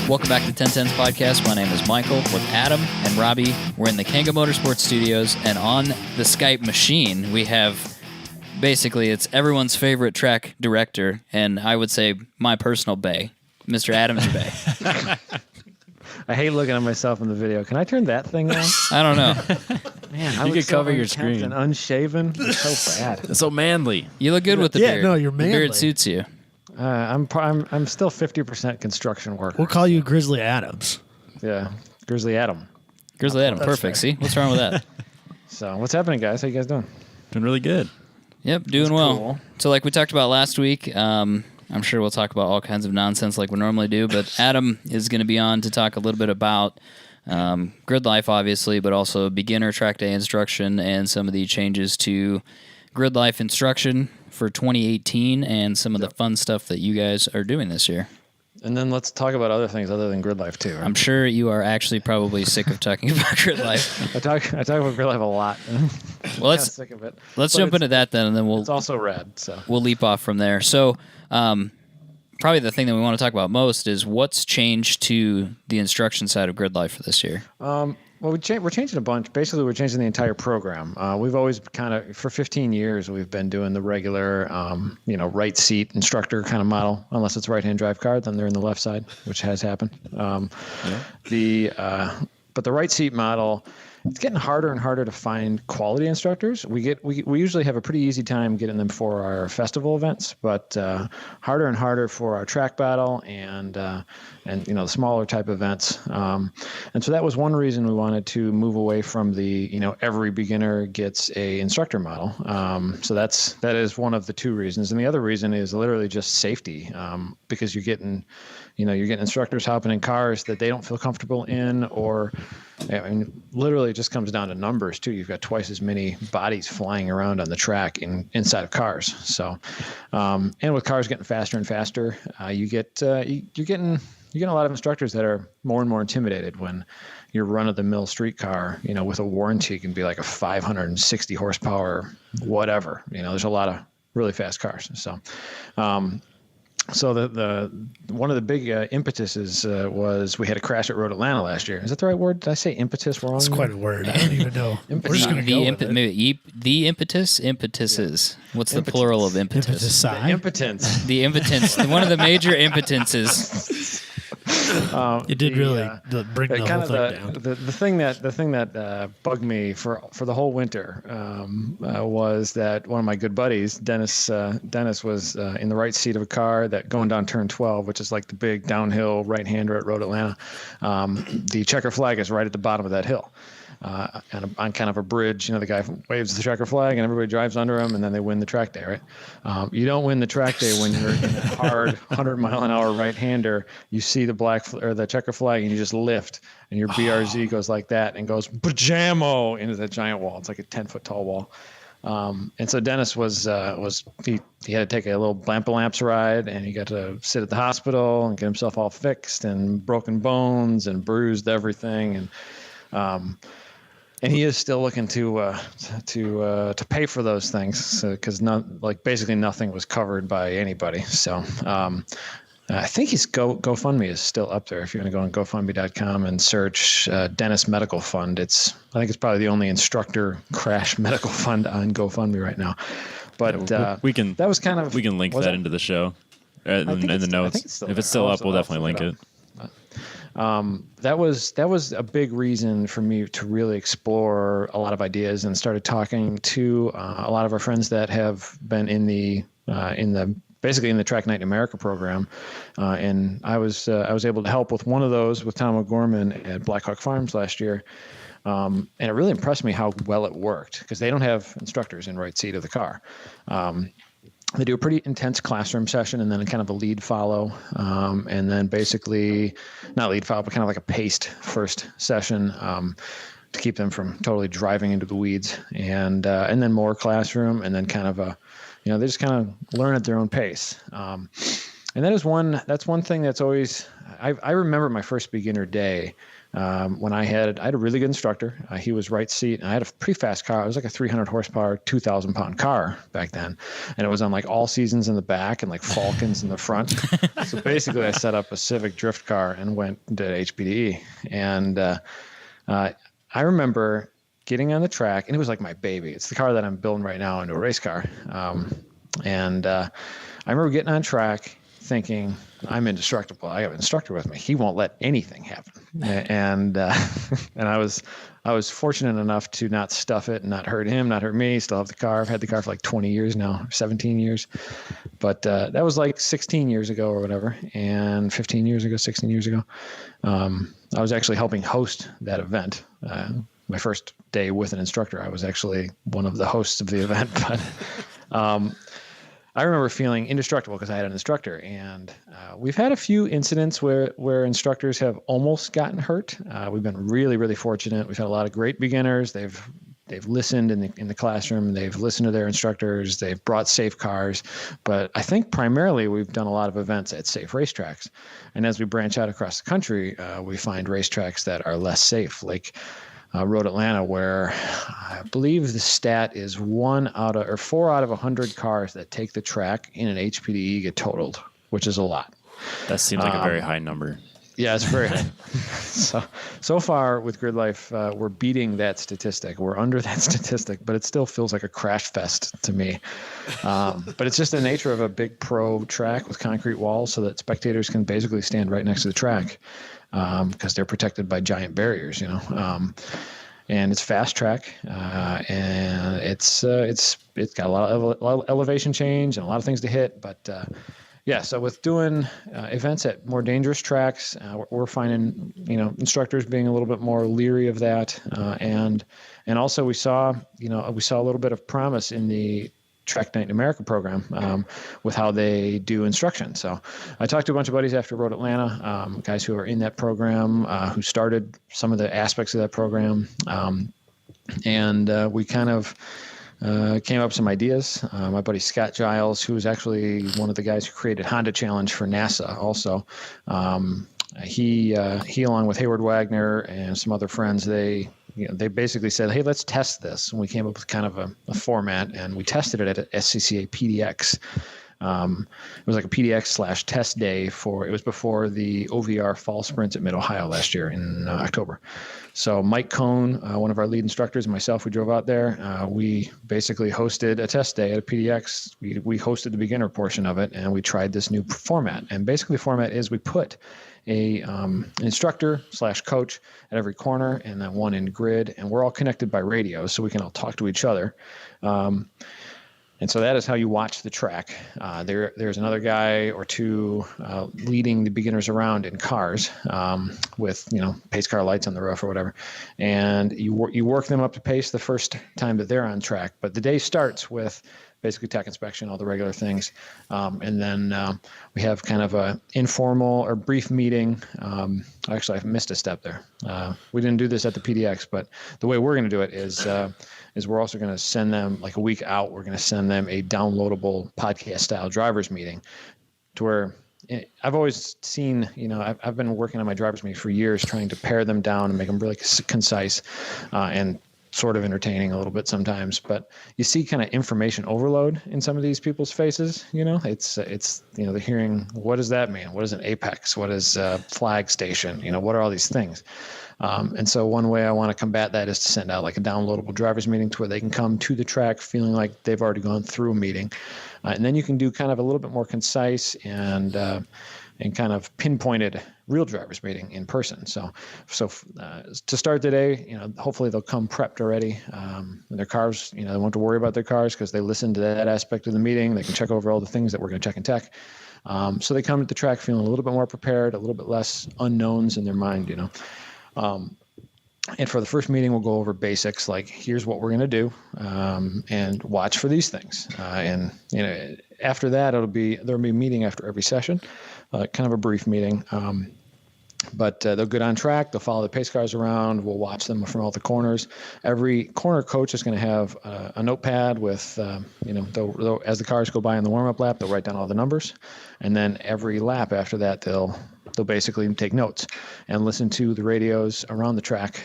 Welcome back to 1010's podcast. My name is Michael with Adam and Robbie. We're in the Kanga Motorsport Studios, and on the Skype machine, we have basically it's everyone's favorite track director, and I would say my personal bae, Mr. Adam Jabaay. I hate looking at myself in the video. Can I turn that thing on? I don't know. Man, you could cover your screen. And unshaven. It's so bad. It's so manly. You look good with the beard. no, you're The manly. beard suits you. I'm still 50% construction worker. We'll call you Grizzly Adams. Yeah, Grizzly Adam. Grizzly Adam, That's perfect. fair. See? What's wrong with that? So what's happening, guys? How you guys doing? Doing really good. Yep, doing That's well. cool. So like we talked about last week, I'm sure we'll talk about all kinds of nonsense like we normally do, but Adam is going to be on to talk a little bit about grid life, obviously, but also beginner track day instruction and some of the changes to grid life instruction for 2018 and some of the fun stuff that you guys are doing this year. And then let's talk about other things other than grid life too. Right? I'm sure you are actually probably sick of talking about grid life. I talk about grid life a lot. Well, I'm sick of it. let's But jump into that then, and then It's also rad. So we'll leap off from there. So probably the thing that we want to talk about most is what's changed to the instruction side of grid life for this year. Well, we're changing a bunch. Basically, we're changing the entire program. We've always for 15 years, we've been doing the regular, right seat instructor kind of model. Unless it's right-hand drive car, then they're in the left side, which has happened. But the right seat model, it's getting harder and harder to find quality instructors. We usually have a pretty easy time getting them for our festival events, but harder and harder for our track battle and the smaller type events. And so that was one reason we wanted to move away from the every beginner gets a instructor model. So that is one of the two reasons, and the other reason is literally just safety, because you're getting instructors hopping in cars that they don't feel comfortable in, or literally it just comes down to numbers too. You've got twice as many bodies flying around on the track inside of cars. So, and with cars getting faster and faster, you're getting a lot of instructors that are more and more intimidated when your run-of-the-mill street car, with a warranty can be like a 560 horsepower, whatever. There's a lot of really fast cars. So, So the one of the big impetuses was we had a crash at Road Atlanta last year. Is that the right word? Did I say impetus wrong? That's quite a word. I don't even know. We're just going to go with it. The impetuses. What's the plural of impetus? Impetus. Impotence. The impotence. One of the major impetenses. It did really bring the kind whole thing down. The thing that bugged me for the whole winter was that one of my good buddies, Dennis was in the right seat of a car that going down turn 12, which is like the big downhill right-hander at Road Atlanta. The checker flag is right at the bottom of that hill. And on kind of a bridge, the guy waves the checker flag and everybody drives under him, and then they win the track day, right? You don't win the track day when you're in a hard 100-mile-an-hour right-hander. You see the checker flag and you just lift, and your BRZ goes like that and goes pajamo into that giant wall. It's like a 10-foot tall wall. And so Dennis he had to take a little lamps ride, and he got to sit at the hospital and get himself all fixed, and broken bones and bruised everything, and he is still looking to pay for those things, because basically nothing was covered by anybody. So I think his GoFundMe is still up there. If you're going to go on GoFundMe.com and search Dennis Medical Fund, I think it's probably the only instructor crash medical fund on GoFundMe right now. But we can link that into the show in the notes. If it's still up, we'll definitely link it. That was a big reason for me to really explore a lot of ideas, and started talking to a lot of our friends that have been in the Track Night in America program, and I was able to help with one of those with Tom O'Gorman at Blackhawk Farms last year, and it really impressed me how well it worked, because they don't have instructors in right seat of the car. They do a pretty intense classroom session, and then kind of a lead follow, and then basically not lead follow, but kind of like a paced first session to keep them from totally driving into the weeds, and then more classroom, and then kind of they just kind of learn at their own pace. And that's one thing that's always, I remember my first beginner day. when I had a really good instructor. He was right seat, and I had a pretty fast car. It was like a 300 horsepower, 2,000 pound car back then, and it was on like all seasons in the back and like Falcons in the front. So basically, I set up a Civic drift car and went to HPDE, and I remember getting on the track, and it was like my baby. It's the car that I'm building right now into a race car, and I remember getting on track, thinking, I'm indestructible. I have an instructor with me. He won't let anything happen. And I was fortunate enough to not stuff it and not hurt him, not hurt me. Still have the car. I've had the car for like 20 years now, 17 years. But that was like 16 years ago or whatever, and 15 years ago, 16 years ago. I was actually helping host that event. My first day with an instructor, I was actually one of the hosts of the event. But I remember feeling indestructible because I had an instructor, and we've had a few incidents where instructors have almost gotten hurt. We've been really, really fortunate. We've had a lot of great beginners. They've listened in the classroom. They've listened to their instructors. They've brought safe cars. But I think primarily we've done a lot of events at safe racetracks. And as we branch out across the country, we find racetracks that are less safe, like Road Atlanta, where I believe the stat is 4 out of 100 cars that take the track in an HPDE get totaled, which is a lot. That seems like a very high number. Yeah, it's very high. So far with Grid Life, we're beating that statistic. We're under that statistic, but it still feels like a crash fest to me. But it's just the nature of a big pro track with concrete walls so that spectators can basically stand right next to the track because they're protected by giant barriers, and it's fast track, and it's got a lot of elevation change and a lot of things to hit, but yeah, so with doing events at more dangerous tracks, we're finding instructors being a little bit more leery of that, and also we saw a little bit of promise in the Track Night in America program with how they do instruction. So I talked to a bunch of buddies after Road Atlanta, guys who are in that program, who started some of the aspects of that program, and we kind of came up with some ideas. My buddy Scott Giles, who was actually one of the guys who created Honda Challenge for NASA also, he along with Hayward Wagner and some other friends, they basically said, hey, let's test this. And we came up with kind of a format, and we tested it at SCCA PDX. It was like a PDX/test day it was before the OVR Fall Sprints at Mid-Ohio last year in October. So Mike Cohn, one of our lead instructors, and myself, we drove out there. We basically hosted a test day at a PDX. We hosted the beginner portion of it, and we tried this new format. And basically the format is we put an instructor/coach at every corner and then one in grid, and we're all connected by radio so we can all talk to each other. And so that is how you watch the track. There's another guy or two leading the beginners around in cars with pace car lights on the roof or whatever, and you work them up to pace the first time that they're on track. But the day starts with basically tech inspection, all the regular things, and then we have kind of a informal or brief meeting. Actually, I missed a step there. We didn't do this at the PDX, but the way we're going to do it is we're also going to send them, like a week out, we're going to send them a downloadable podcast style drivers meeting to where I've always seen, I've been working on my drivers meeting for years, trying to pare them down and make them really concise and sort of entertaining a little bit sometimes, but you see kind of information overload in some of these people's faces. It's they're hearing, what does that mean? What is an apex? What is a flag station? What are all these things? And so one way I want to combat that is to send out like a downloadable drivers meeting to where they can come to the track feeling like they've already gone through a meeting. And then you can do kind of a little bit more concise and kind of pinpointed real drivers meeting in person. So to start the day, hopefully they'll come prepped already. Their cars, they won't have to worry about their cars because they listen to that aspect of the meeting. They can check over all the things that we're going to check in tech. So they come to the track feeling a little bit more prepared, a little bit less unknowns in their mind, And for the first meeting, we'll go over basics like, here's what we're going to do, and watch for these things. And after that, there'll be a meeting after every session, kind of a brief meeting. But they'll get on track. They'll follow the pace cars around. We'll watch them from all the corners. Every corner coach is going to have a notepad with, they'll, as the cars go by in the warm-up lap, they'll write down all the numbers. And then every lap after that, they'll they'll basically take notes and listen to the radios around the track.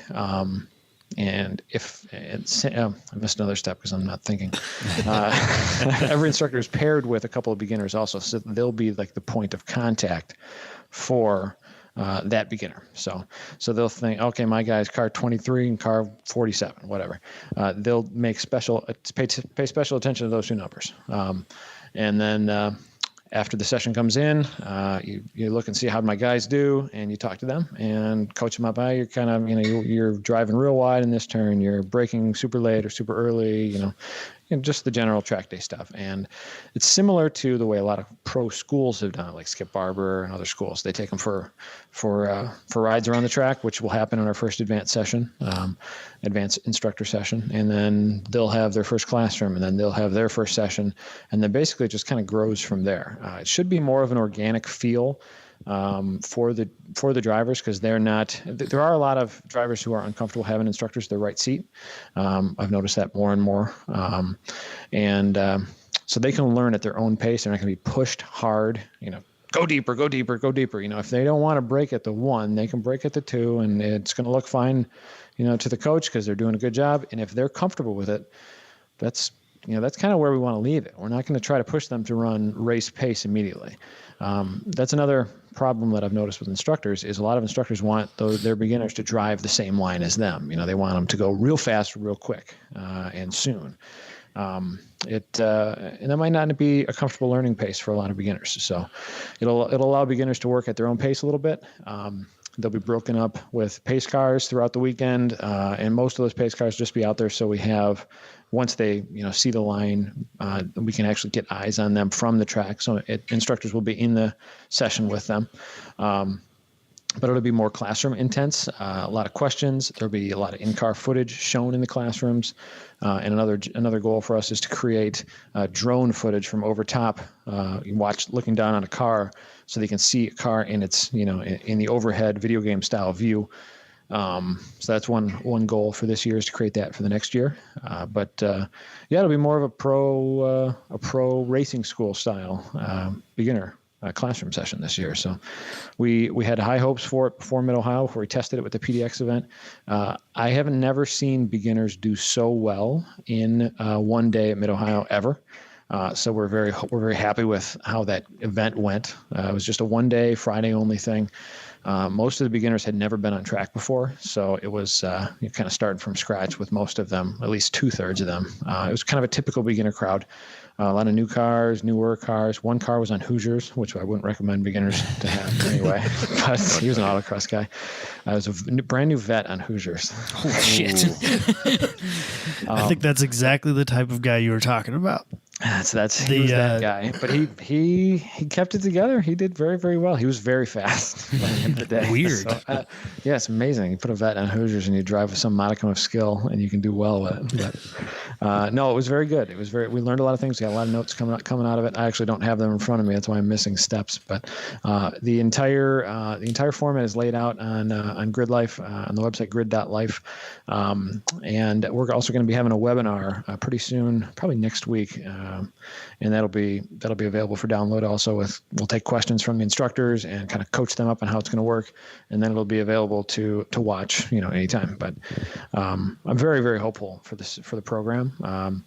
And if I missed another step because I'm not thinking. Every instructor is paired with a couple of beginners also, so they'll be like the point of contact for that beginner. So they'll think, okay, my guy's car 23 and car 47, whatever. They'll make pay special attention to those two numbers. And then after the session comes in, you look and see how my guys do, and you talk to them and coach them up. You're kind of, you're driving real wide in this turn. You're braking super late or super early, just the general track day stuff. And it's similar to the way a lot of pro schools have done it, like Skip Barber and other schools. They take them for rides around the track, which will happen in our first advanced session, advanced instructor session. And then they'll have their first classroom, and then they'll have their first session. And then basically it just kind of grows from there. It should be more of an organic feel for the drivers, because there are a lot of drivers who are uncomfortable having instructors their right seat. I've noticed that more and more. So they can learn at their own pace. They're not going to be pushed hard, go deeper, go deeper, go deeper. If they don't want to break at the 1, they can break at the 2, and it's going to look fine, to the coach, because they're doing a good job. And if they're comfortable with it, that's kind of where we want to leave it. We're not going to try to push them to run race pace immediately. That's another problem that I've noticed with instructors is a lot of instructors want their beginners to drive the same line as them. They want them to go real fast, real quick, and soon. And that might not be a comfortable learning pace for a lot of beginners. So it'll allow beginners to work at their own pace a little bit. They'll be broken up with pace cars throughout the weekend, and most of those pace cars just be out there so we have, once they see the line, we can actually get eyes on them from the track. So instructors will be in the session with them. But it'll be more classroom intense, a lot of questions. There'll be a lot of in-car footage shown in the classrooms. And another goal for us is to create drone footage from over top. Looking down on a car so they can see a car in its, in the overhead video game style view. So that's one goal for this year, is to create that for the next year. But it'll be more of a pro racing school style beginner classroom session this year. So we had high hopes for it before Mid-Ohio, before we tested it with the PDX event. I have never seen beginners do so well in one day at Mid-Ohio ever. So we're very happy with how that event went. It was just a one-day, Friday-only thing. Most of the beginners had never been on track before, so it was you kind of started from scratch with most of them, at least 2/3 of them. It was kind of a typical beginner crowd. A lot of new cars, newer cars. One car was on Hoosiers, which I wouldn't recommend beginners to have anyway. But he was an autocross guy. I was a brand new vet on Hoosiers. Oh, shit. I think that's exactly the type of guy you were talking about. He was that guy. But he kept it together. He did very, very well. He was very fast by the end of the day. Weird. So, it's amazing. You put a vet on Hoosiers and you drive with some modicum of skill and you can do well with it. But no, it was very good. We learned a lot of things. We got a lot of notes coming out of it. I actually don't have them in front of me. That's why I'm missing steps. But the entire format is laid out on GridLife, on the website grid.life. And we're also going to be having a webinar pretty soon, probably next week. And that'll be available for download also. We'll take questions from the instructors and kind of coach them up on how it's going to work, and then it'll be available to watch anytime. But I'm very, very hopeful for the program.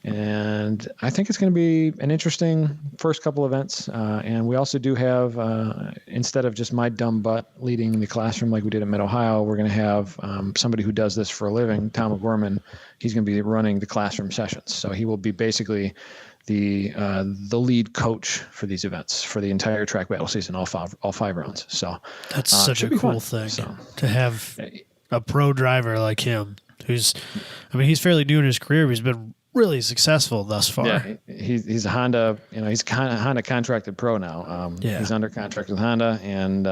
And I think it's going to be an interesting first couple events. And we also do have, instead of just my dumb butt leading the classroom like we did at Mid-Ohio, we're going to have somebody who does this for a living, Tom O'Gorman. He's going to be running the classroom sessions. So he will be basically the lead coach for these events for the entire track battle season, all five rounds. So that's such a cool thing to have a pro driver like him he's fairly new in his career, but he's been really successful thus far. Yeah, he's a Honda. He's kind of Honda contracted pro now. He's under contract with Honda, and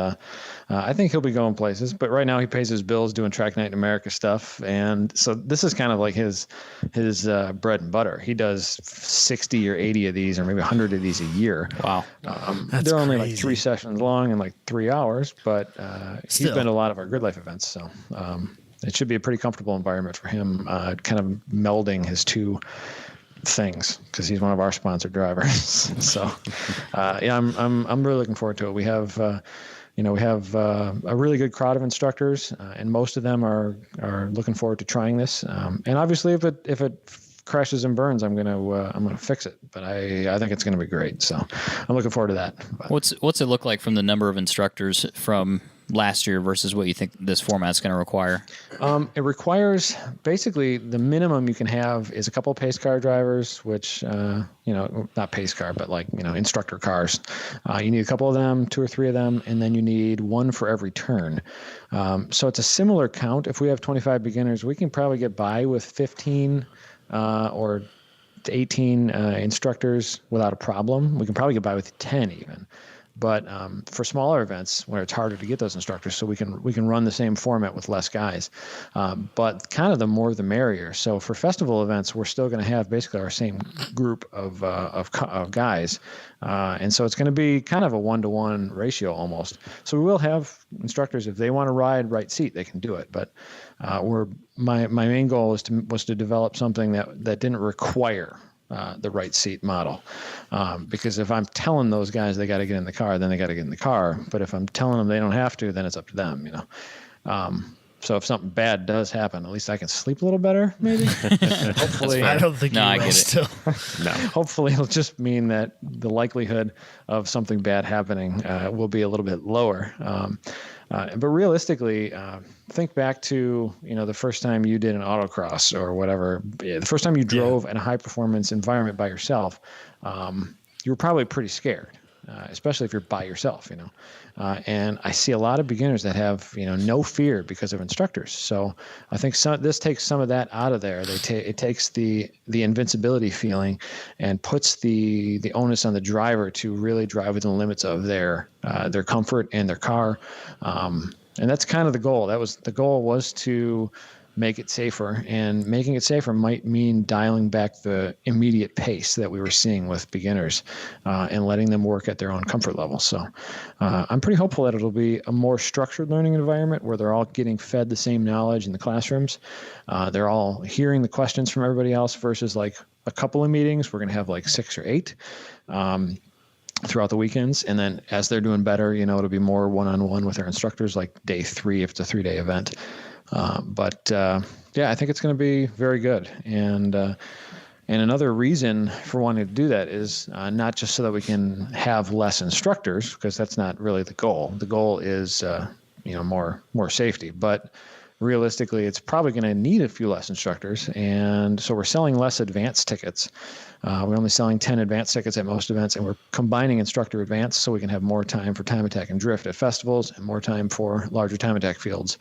I think he'll be going places. But right now, he pays his bills doing Track Night in America stuff, and so this is kind of like his bread and butter. He does 60 or 80 of these, or maybe 100 of these a year. Wow, they're only like 3 sessions long and like 3 hours, but he's been to a lot of our GridLife events, so. It should be a pretty comfortable environment for him, kind of melding his two things, because he's one of our sponsored drivers. So, I'm really looking forward to it. We have we have a really good crowd of instructors, and most of them are looking forward to trying this. And obviously, if it crashes and burns, I'm gonna fix it. But I think it's gonna be great. So I'm looking forward to that. But What's it look like from the number of instructors from last year versus what you think this format's going to require? It requires basically the minimum you can have is a couple of pace car drivers, which not pace car, but like instructor cars. You need a couple of them, 2 or 3 of them, and then you need 1 for every turn. So it's a similar count. If we have 25 beginners, we can probably get by with 15 or 18 instructors without a problem. We can probably get by with 10 even. But for smaller events where it's harder to get those instructors, so we can run the same format with less guys. But kind of the more the merrier. So for festival events, we're still going to have basically our same group of guys, and so it's going to be kind of a 1-to-1 ratio almost. So we will have instructors if they want to ride right seat, they can do it. But my main goal was to develop something that didn't require the right seat model, because if I'm telling those guys they got to get in the car, then they got to get in the car. But if I'm telling them they don't have to, then it's up to them, So if something bad does happen, at least I can sleep a little better, maybe. Hopefully, I don't think I you will get it. still. No. Hopefully, it'll just mean that the likelihood of something bad happening will be a little bit lower. But realistically, think back to the first time you did an autocross or whatever. The first time you drove in a high performance environment by yourself, you were probably pretty scared, especially if you're by yourself. And I see a lot of beginners that have no fear because of instructors. So I think this takes some of that out of there. It takes the invincibility feeling and puts the onus on the driver to really drive within the limits of their comfort and their car. And that's kind of the goal. The goal was to make it safer, and making it safer might mean dialing back the immediate pace that we were seeing with beginners, and letting them work at their own comfort level. So I'm pretty hopeful that it'll be a more structured learning environment where they're all getting fed the same knowledge in the classrooms. They're all hearing the questions from everybody else versus like a couple of meetings. We're going to have like 6 or 8. Throughout the weekends, and then as they're doing better, it'll be more one-on-one with their instructors, like day 3 if it's a 3-day event. But I think it's going to be very good. And another reason for wanting to do that is not just so that we can have less instructors, because that's not really the goal. The goal is more safety, but realistically, it's probably going to need a few less instructors. And so we're selling less advanced tickets. We're only selling 10 advanced tickets at most events, and we're combining instructor advance so we can have more time for time attack and drift at festivals and more time for larger time attack fields,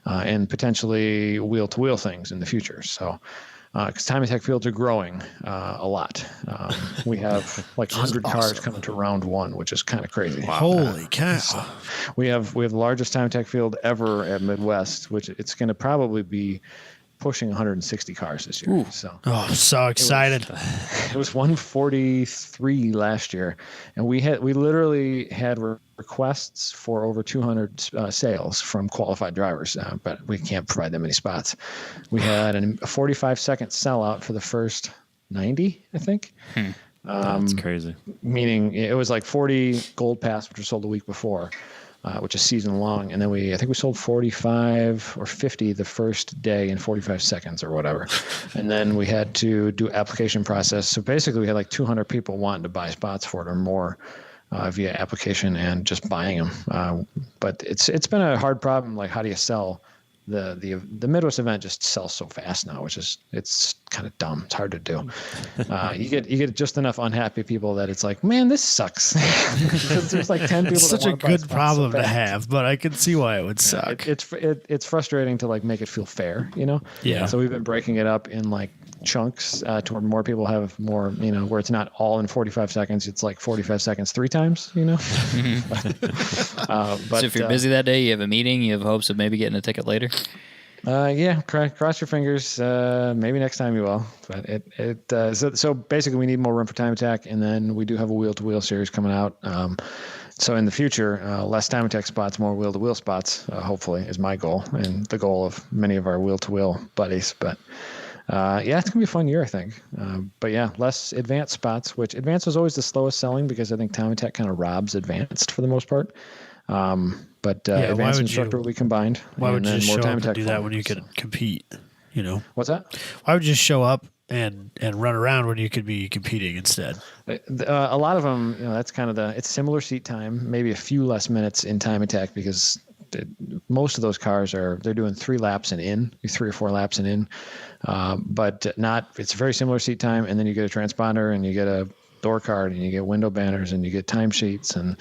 and potentially wheel-to-wheel things in the future. So because time attack fields are growing a lot. We have like 100 cars coming to round 1, which is kind of crazy. Wow. Holy cow. So we have the largest time attack field ever at Midwest, which it's going to probably be pushing 160 cars this year. Ooh. So I'm so excited. It was 143 last year, and we literally had requests for over 200 sales from qualified drivers, but we can't provide them any spots. We had a 45-second sellout for the first 90, I think. That's crazy. Meaning it was like 40 Gold Pass, which was sold the week before, which is season long. And then I think we sold 45 or 50 the first day in 45 seconds or whatever. And then we had to do application process. So basically we had like 200 people wanting to buy spots for it or more via application and just buying them. But it's been a hard problem. Like, how do you sell? The Midwest event just sells so fast now, it's kind of dumb. It's hard to do. You get just enough unhappy people that it's like, man, this sucks. Because there's like 10 people. It's such that a good problem to have, but I can see why it would suck. It's frustrating to like make it feel fair, Yeah. So we've been breaking it up in like chunks to where more people have more, where it's not all in 45 seconds. It's like 45 seconds 3 times, But so if you're busy that day, you have a meeting, you have hopes of maybe getting a ticket later? Yeah, cross your fingers. Maybe next time you will. But so basically we need more room for time attack, and then we do have a wheel-to-wheel series coming out. So in the future, less time attack spots, more wheel-to-wheel spots, hopefully, is my goal and the goal of many of our wheel-to-wheel buddies. But it's gonna be a fun year, I think. But yeah, less advanced spots, which advanced was always the slowest selling because I think time attack kind of robs advanced for the most part. But advanced instructor will be combined. Why would you just show up and do that when you could compete? What's that? Why would you just show up and run around when you could be competing instead? A lot of them, that's kind of it's similar seat time, maybe a few less minutes in time attack because most of those cars they're doing 3 laps and in, 3 or 4 laps and in, but it's very similar seat time. And then you get a transponder and you get a door card and you get window banners and you get timesheets and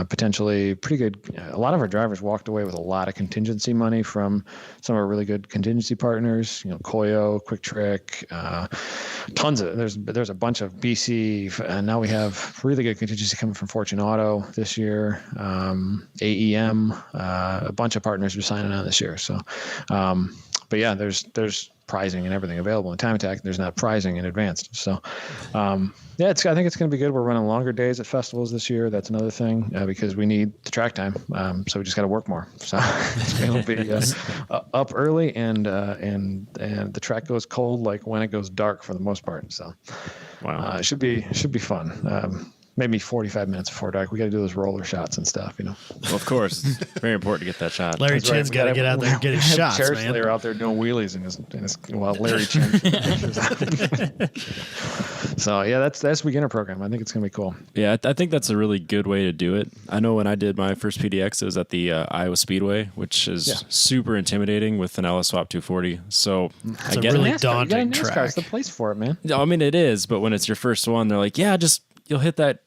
potentially pretty good. A lot of our drivers walked away with a lot of contingency money from some of our really good contingency partners, Koyo, Quick Trick, tons of there's a bunch of BC, and now we have really good contingency coming from Fortune Auto this year, AEM, a bunch of partners are signing on this year. So, but yeah, there's pricing and everything available in time attack. There's not pricing in advanced. So, I think it's going to be good. We're running longer days at festivals this year. That's another thing because we need the track time. So we just got to work more. So it's going to be up early and the track goes cold like when it goes dark for the most part. So wow, it should be fun. Maybe 45 minutes before dark. We got to do those roller shots and stuff, Well, of course, it's very important to get that shot. Larry Chin's got to get out there and get his shots, man. They're out there doing wheelies in his Larry Chin. So yeah, that's beginner program. I think it's gonna be cool. Yeah, I think that's a really good way to do it. I know when I did my first PDX, it was at the Iowa Speedway, which is super intimidating with an LS Swap 240. So it's a really daunting track. It's the place for it, man. I mean, it is, but when it's your first one, they're like, yeah, you'll hit that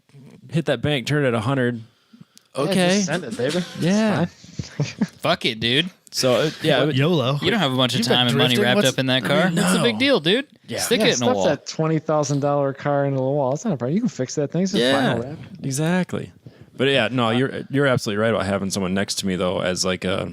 bank turn at 100. Okay. Yeah, just send it, baby. Yeah. Fuck it, dude. So YOLO. You don't have a bunch of time and money wrapped up in that car. What's the big deal, dude? Yeah. Stick it in a wall. That $20,000 car into the wall. It's not a problem. You can fix that thing. It's just final wrap. Exactly. But yeah, no, you're absolutely right about having someone next to me though as like a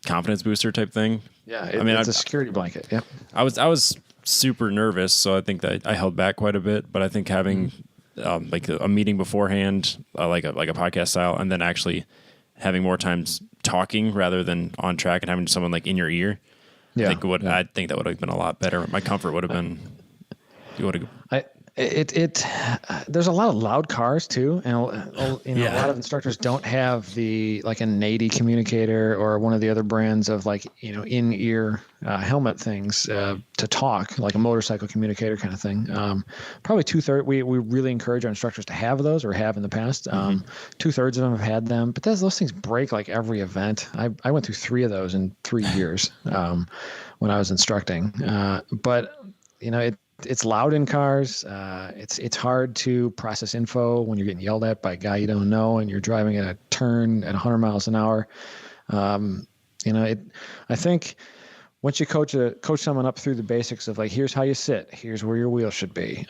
confidence booster type thing. Yeah, it's a security blanket. Yep. I was super nervous, so I think that I held back quite a bit. But I think having like a meeting beforehand, like a podcast style, and then actually having more times talking rather than on track and having someone like in your ear. Yeah. I think that would have been a lot better. My comfort would have been. There's a lot of loud cars too, and a lot of instructors don't have a 80 communicator or one of the other brands of in ear helmet things to talk, like a motorcycle communicator kind of thing. Probably 2/3. We really encourage our instructors to have those, or have in the past. 2/3 of them have had them, but those things break like every event. I went through 3 of those in 3 years when I was instructing. But it's loud in cars. It's hard to process info when you're getting yelled at by a guy you don't know and you're driving at a turn at 100 miles an hour. I think once you coach someone up through the basics of here's how you sit, here's where your wheel should be.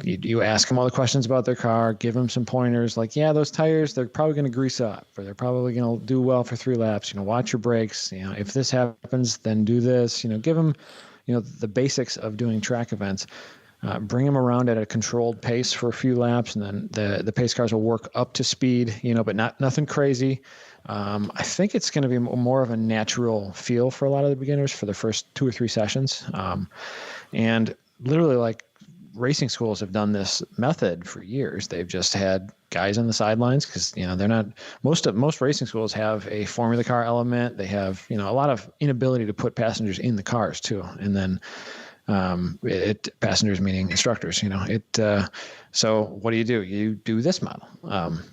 You ask them all the questions about their car, give them some pointers those tires, they're probably going to grease up, or they're probably going to do well for 3 laps. Watch your brakes. If this happens, then do this. Give them the basics of doing track events, bring them around at a controlled pace for a few laps, and then the pace cars will work up to speed, but nothing crazy. I think it's going to be more of a natural feel for a lot of the beginners for the first 2 or 3 sessions. And literally racing schools have done this method for years. They've just had guys on the sidelines because they're not, most racing schools have a formula car element. They have a lot of inability to put passengers in the cars too, and then passengers meaning instructors. So what do? You do this model.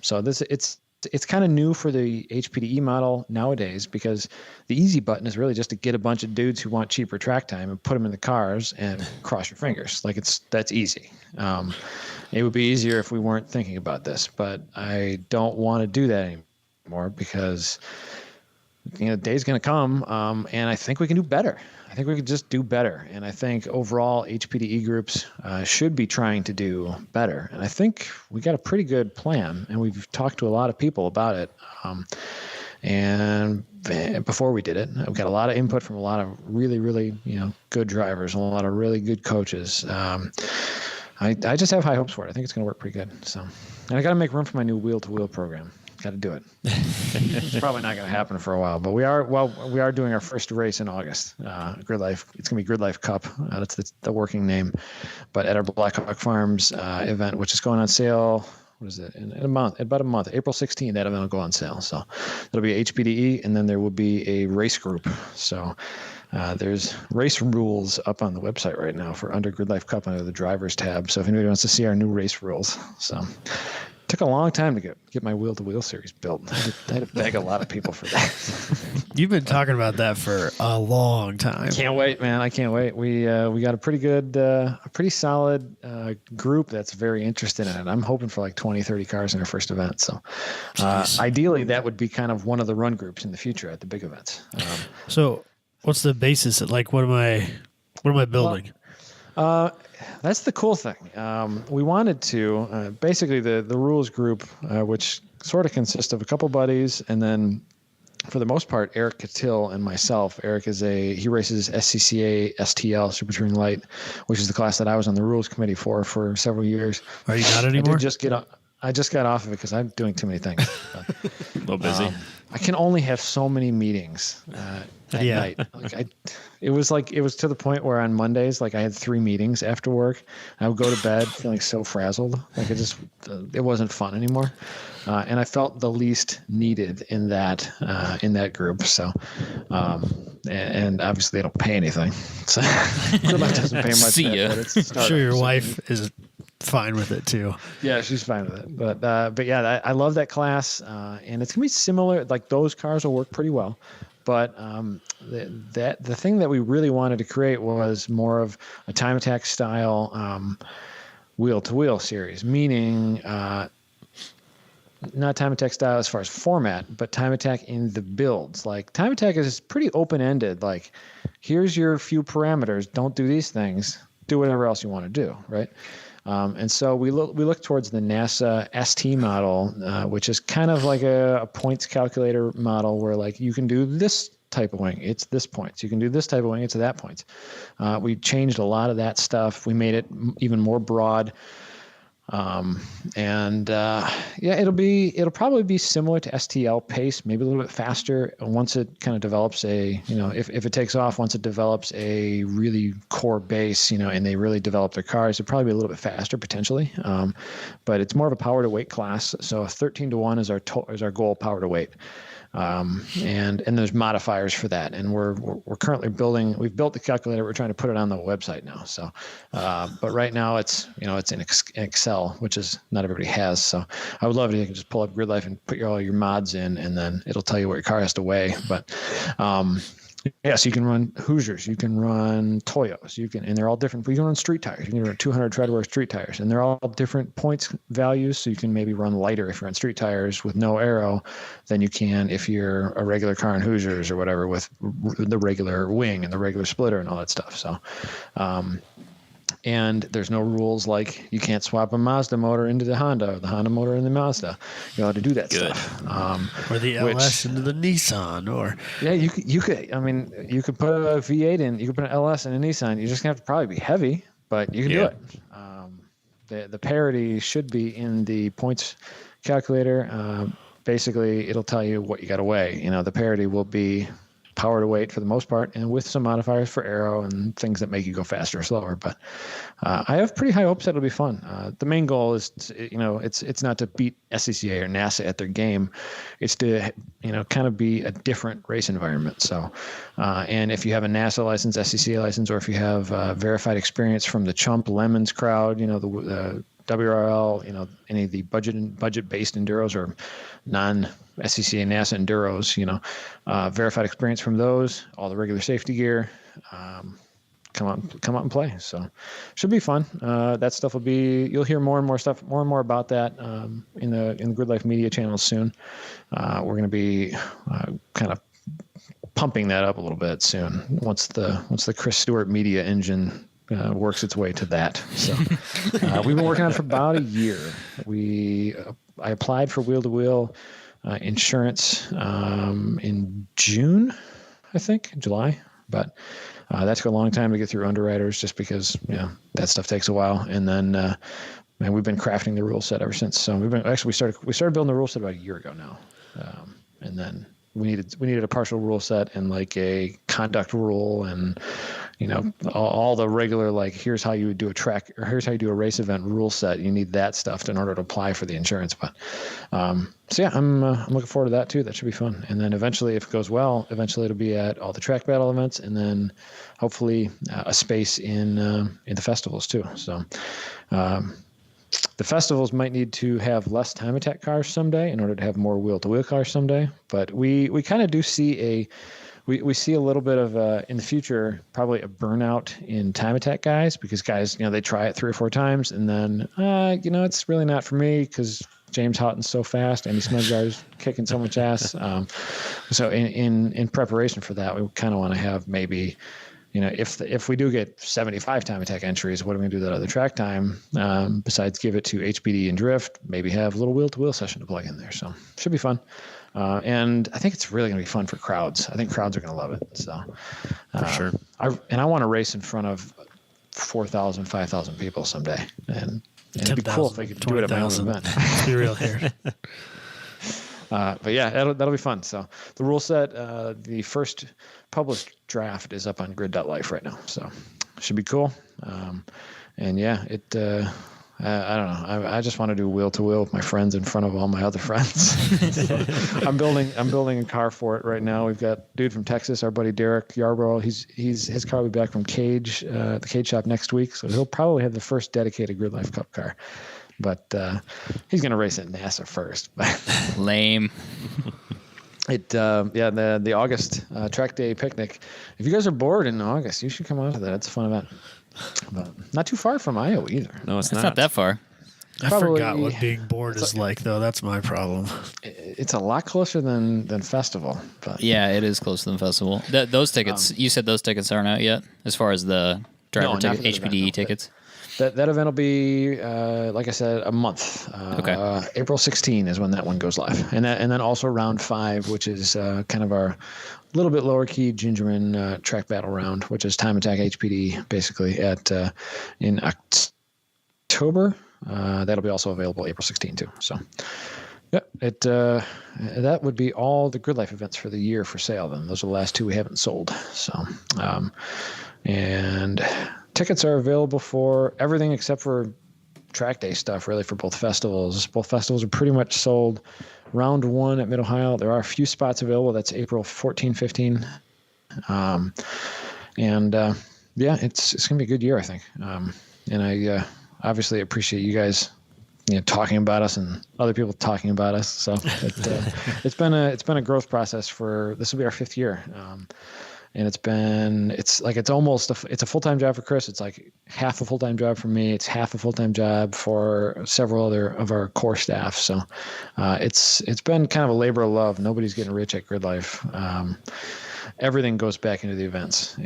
So it's kind of new for the HPDE model nowadays, because the easy button is really just to get a bunch of dudes who want cheaper track time and put them in the cars and cross your fingers. That's easy. It would be easier if we weren't thinking about this, but I don't want to do that anymore because the day's going to come, and I think we can do better. I think we could just do better. And I think overall HPDE groups should be trying to do better. And I think we got a pretty good plan, and we've talked to a lot of people about it. And before we did it, we got a lot of input from a lot of really, really, good drivers and a lot of really good coaches. I just have high hopes for it. I think it's going to work pretty good. So, and I got to make room for my new wheel-to-wheel program. Got to do it. It's probably not going to happen for a while, but we are doing our first race in August. Grid Life. It's going to be Grid Life Cup. That's the working name. But at our Black Hawk Farms event, which is going on sale what is it? In about a month, April 16th, that event will go on sale. So there'll be a HPDE, and then there will be a race group. So there's race rules up on the website right now for under Grid Life Cup under the drivers tab. So if anybody wants to see our new race rules, so took a long time to get my wheel-to-wheel series built. I had to beg a lot of people for that. You've been talking about that for a long time. Can't wait, man. I can't wait. We got a pretty good, a pretty solid group that's very interested in it. I'm hoping for like 20, 30 cars in our first event. So ideally, that would be kind of one of the run groups in the future at the big events. So what's the basis? Like, what am I building? That's the cool thing. We wanted to basically the rules group, which sort of consists of a couple buddies, and then for the most part, Eric Catil and myself. Eric he races SCCA STL Super Touring Light, which is the class that I was on the rules committee for several years. Are you not anymore? I just got off of it because I'm doing too many things. A little busy. I can only have so many meetings at night. It was to the point where on Mondays, like I had 3 meetings after work. I would go to bed feeling so frazzled. Like it wasn't fun anymore. And I felt the least needed in that group. So, and obviously they don't pay anything. So Grid Life doesn't pay much. See ya. I'm sure your wife is fine with it too. Yeah, she's fine with it. But yeah, I love that class, and it's gonna be similar. Like those cars will work pretty well. But the thing that we really wanted to create was more of a time attack style wheel-to-wheel series, meaning not time attack style as far as format, but time attack in the builds. Like time attack is pretty open-ended. Like here's your few parameters. Don't do these things. Do whatever else you want to do, right? And so we look towards the NASA ST model, which is kind of like a points calculator model where like you can do this type of wing, it's this points. You can do this type of wing, it's that points. We changed a lot of that stuff. We made it even more broad. It'll probably be similar to STL pace, maybe a little bit faster once it kind of develops if it takes off, once it develops a really core base, and they really develop their cars, it'll probably be a little bit faster potentially. But it's more of a power to weight class. So 13-to-1 is our goal power to weight. And there's modifiers for that. And we're currently we've built the calculator. We're trying to put it on the website now. So, but right now it's in Excel, which is not everybody has. So I would love it if you can just pull up Grid Life and put all your mods in, and then it'll tell you what your car has to weigh. But, so you can run Hoosiers, you can run Toyos, and they're all different. You can run street tires. You can run 200 treadwear street tires, and they're all different points values. So you can maybe run lighter if you're on street tires with no aero than you can if you're a regular car in Hoosiers or whatever with the regular wing and the regular splitter and all that stuff. So, and there's no rules like you can't swap a Mazda motor into the Honda or the Honda motor in the Mazda. You're allowed to do that stuff. Or the LS into the Nissan, or you could. I mean, you could put a V8 in. You could put an LS in a Nissan. You're just gonna have to probably be heavy, but you can do it. The parity should be in the points calculator. Basically, it'll tell you what you got to weigh. The parity will be power to weight for the most part, and with some modifiers for aero and things that make you go faster or slower. But I have pretty high hopes that it'll be fun. The main goal is, it's not to beat SCCA or NASA at their game. It's to, kind of be a different race environment. So, and if you have a NASA license, SCCA license, or if you have verified experience from the Chump Lemons crowd, the WRL, any of the budget-based enduros or non-SCCA NASA enduros, verified experience from those, all the regular safety gear, come out and play. So should be fun. That stuff you'll hear more and more about that in the Grid Life media channels soon. We're going to be kind of pumping that up a little bit soon once the Chris Stewart media engine works its way to that. So we've been working on it for about a year. I applied for wheel-to-wheel insurance in June, I think, July. But that took a long time to get through underwriters just because that stuff takes a while. And then we've been crafting the rule set ever since. So we started building the rule set about a year ago now. And then we needed a partial rule set and like a conduct rule and all the regular, like, here's how you would do a track, or here's how you do a race event rule set. You need that stuff in order to apply for the insurance. But so yeah, I'm looking forward to that too. That should be fun. And then eventually, if it goes well, it'll be at all the track battle events, and then hopefully a space in the festivals too. So the festivals might need to have less time attack cars someday in order to have more wheel-to-wheel cars someday. But we kind of do see we see a little bit of in the future, probably a burnout in time attack guys, because guys, they try it 3 or 4 times and then, it's really not for me because James Houghton's so fast and Smedgar's kicking so much ass. So in preparation for that, we kind of want to have maybe, if we do get 75 time attack entries, what are we going to do that other track time? Besides give it to HPD and drift, maybe have a little wheel-to-wheel session to plug in there. So should be fun. And I think it's really going to be fun for crowds. I think crowds are going to love it. So For sure. I want to race in front of 4,000, 5,000 people someday. And it'd be cool if I could do it at my own event. Let's be real here. But yeah, that'll be fun. So the rule set, the first published draft is up on grid.life right now. So should be cool. And yeah, I don't know. I just want to do wheel to wheel with my friends in front of all my other friends. So I'm building a car for it right now. We've got a dude from Texas, our buddy Derek Yarborough. His car will be back from the Cage Shop next week, so he'll probably have the first dedicated Grid Life Cup car. But he's gonna race at NASA first. Lame. The August track day picnic. If you guys are bored in August, you should come out to that. It's a fun event. But not too far from Iowa either. No, it's Not that far. I forgot what being bored is like, though. That's my problem. It's a lot closer than festival. But Yeah, it is closer than festival. Those tickets, you said those tickets aren't out yet, as far as the driver ticket, HPDE tickets. That event will be, like I said, a month. Okay. April 16 is when that one goes live, and then also round 5, which is kind of our little bit lower key Gingerman track battle round, which is time attack HPD basically in October. That'll be also available April 16 too. So yeah, that would be all the Grid Life events for the year for sale. Then those are the last 2 we haven't sold. So and tickets are available for everything except for track day stuff, really, for both festivals. Both festivals are pretty much sold. Round 1 at Mid-Ohio, there are a few spots available. That's April 14, 15. Yeah, it's going to be a good year, I think. And I obviously appreciate you guys talking about us and other people talking about us. So it's been a growth process this will be our 5th year. And it's a full-time job for Chris. It's like half a full-time job for me. It's half a full-time job for several other of our core staff. So it's been kind of a labor of love. Nobody's getting rich at Grid Life. Everything goes back into the events,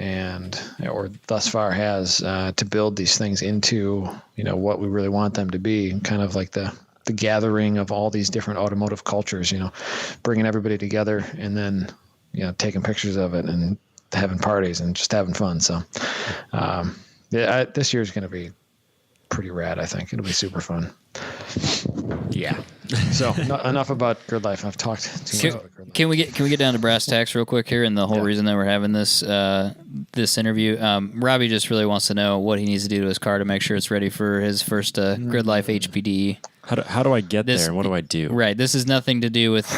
or thus far has, to build these things into what we really want them to be, kind of like the gathering of all these different automotive cultures. Bringing everybody together and then taking pictures of it and having parties and just having fun. So this year is going to be pretty rad. I think it'll be super fun. Yeah. So enough about Grid Life. I've talked too much about Grid Life. Can we get down to brass tacks real quick here, and the whole reason that we're having this interview? Robbie just really wants to know what he needs to do to his car to make sure it's ready for his first Grid Life HPD. How do I get there? And what do I do? Right. This is nothing to do with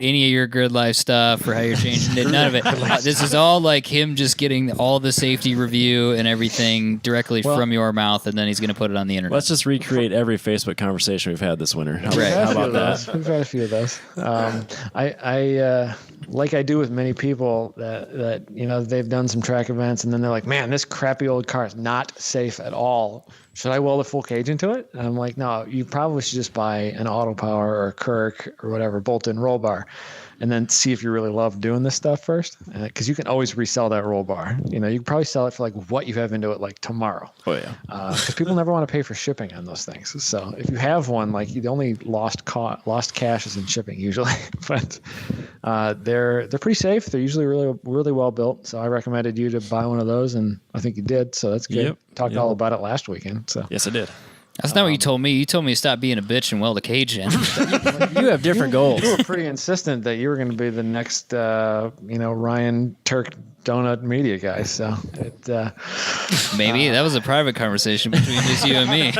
any of your Grid Life stuff or how you're changing it. None of it. This is all like him just getting all the safety review and everything directly from your mouth, and then he's going to put it on the internet. Let's just recreate every Facebook conversation we've had this winter. How about that? We've had a few of those. I like I do with many people that they've done some track events and then they're like, man, this crappy old car is not safe at all. Should I weld a full cage into it? And I'm like, no, you probably should just buy an Auto Power or a Kirk or whatever bolt-in roll bar, and then see if you really love doing this stuff first. Because you can always resell that roll bar. You can probably sell it for like what you have into it like tomorrow. Oh yeah. Because people never want to pay for shipping on those things. So if you have one, like the only lost cash is in shipping usually. But they're pretty safe. They're usually really really well built. So I recommended you to buy one of those, and I think you did. So that's good. Yep. Talked all about it last weekend. So yes, I did. That's not what you told me. You told me to stop being a bitch and weld a cage in. You have different goals. You were pretty insistent that you were going to be the next, Ryan Turk Donut Media guy. So Maybe that was a private conversation between just you and me.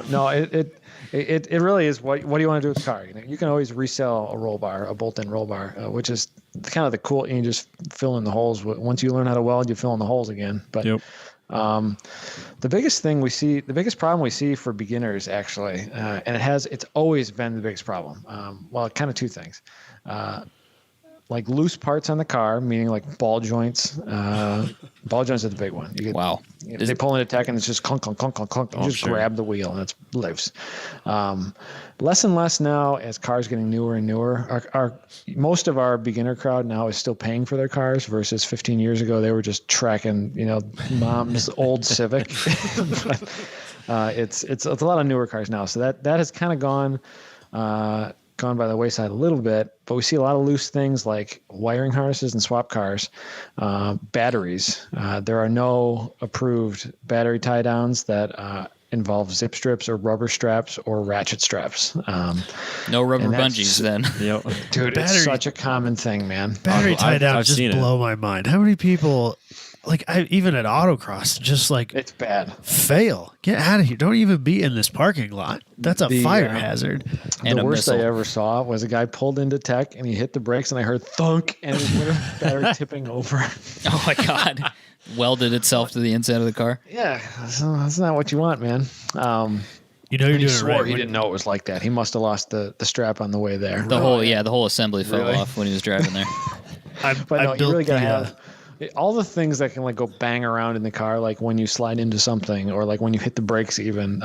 no, it really is. What do you want to do with the car? You can always resell a roll bar, a bolt-in roll bar, which is kind of the cool. You can just fill in the holes. Once you learn how to weld, you fill in the holes again. But Yep. the biggest problem we see for beginners actually, and it's always been the biggest problem. Kind of two things. Like loose parts on the car, meaning like ball joints. Ball joints are the big one. Wow. They pull in a tech and it's just clunk, clunk, clunk, clunk, clunk. You just grab the wheel and it lives. Less and less now as cars getting newer and newer. Most of our beginner crowd now is still paying for their cars versus 15 years ago they were just tracking, mom's old Civic. But, it's a lot of newer cars now. So that has kind of gone by the wayside a little bit, but we see a lot of loose things like wiring harnesses and swap cars, batteries. There are no approved battery tie downs that involve zip strips or rubber straps or ratchet straps. No rubber bungees then. Yep. Dude, it's such a common thing, man. Battery tie downs just seen it. blow my mind. How many people, even at autocross, just It's bad. fail? Get out of here! Don't even be in this parking lot. That's a fire hazard. And The a worst I missile. ever saw was a guy pulled into tech and he hit the brakes and I heard thunk and his battery tipping over. Oh my God. Welded itself to the inside of the car. Yeah, that's not what you want, man. You know you're He doing it swore right. he didn't know it was like that. He must have lost the strap on the way there. The whole assembly fell Really? off when he was driving there. But no, you really gotta have all the things that can like go bang around in the car, like when you slide into something or like when you hit the brakes. Even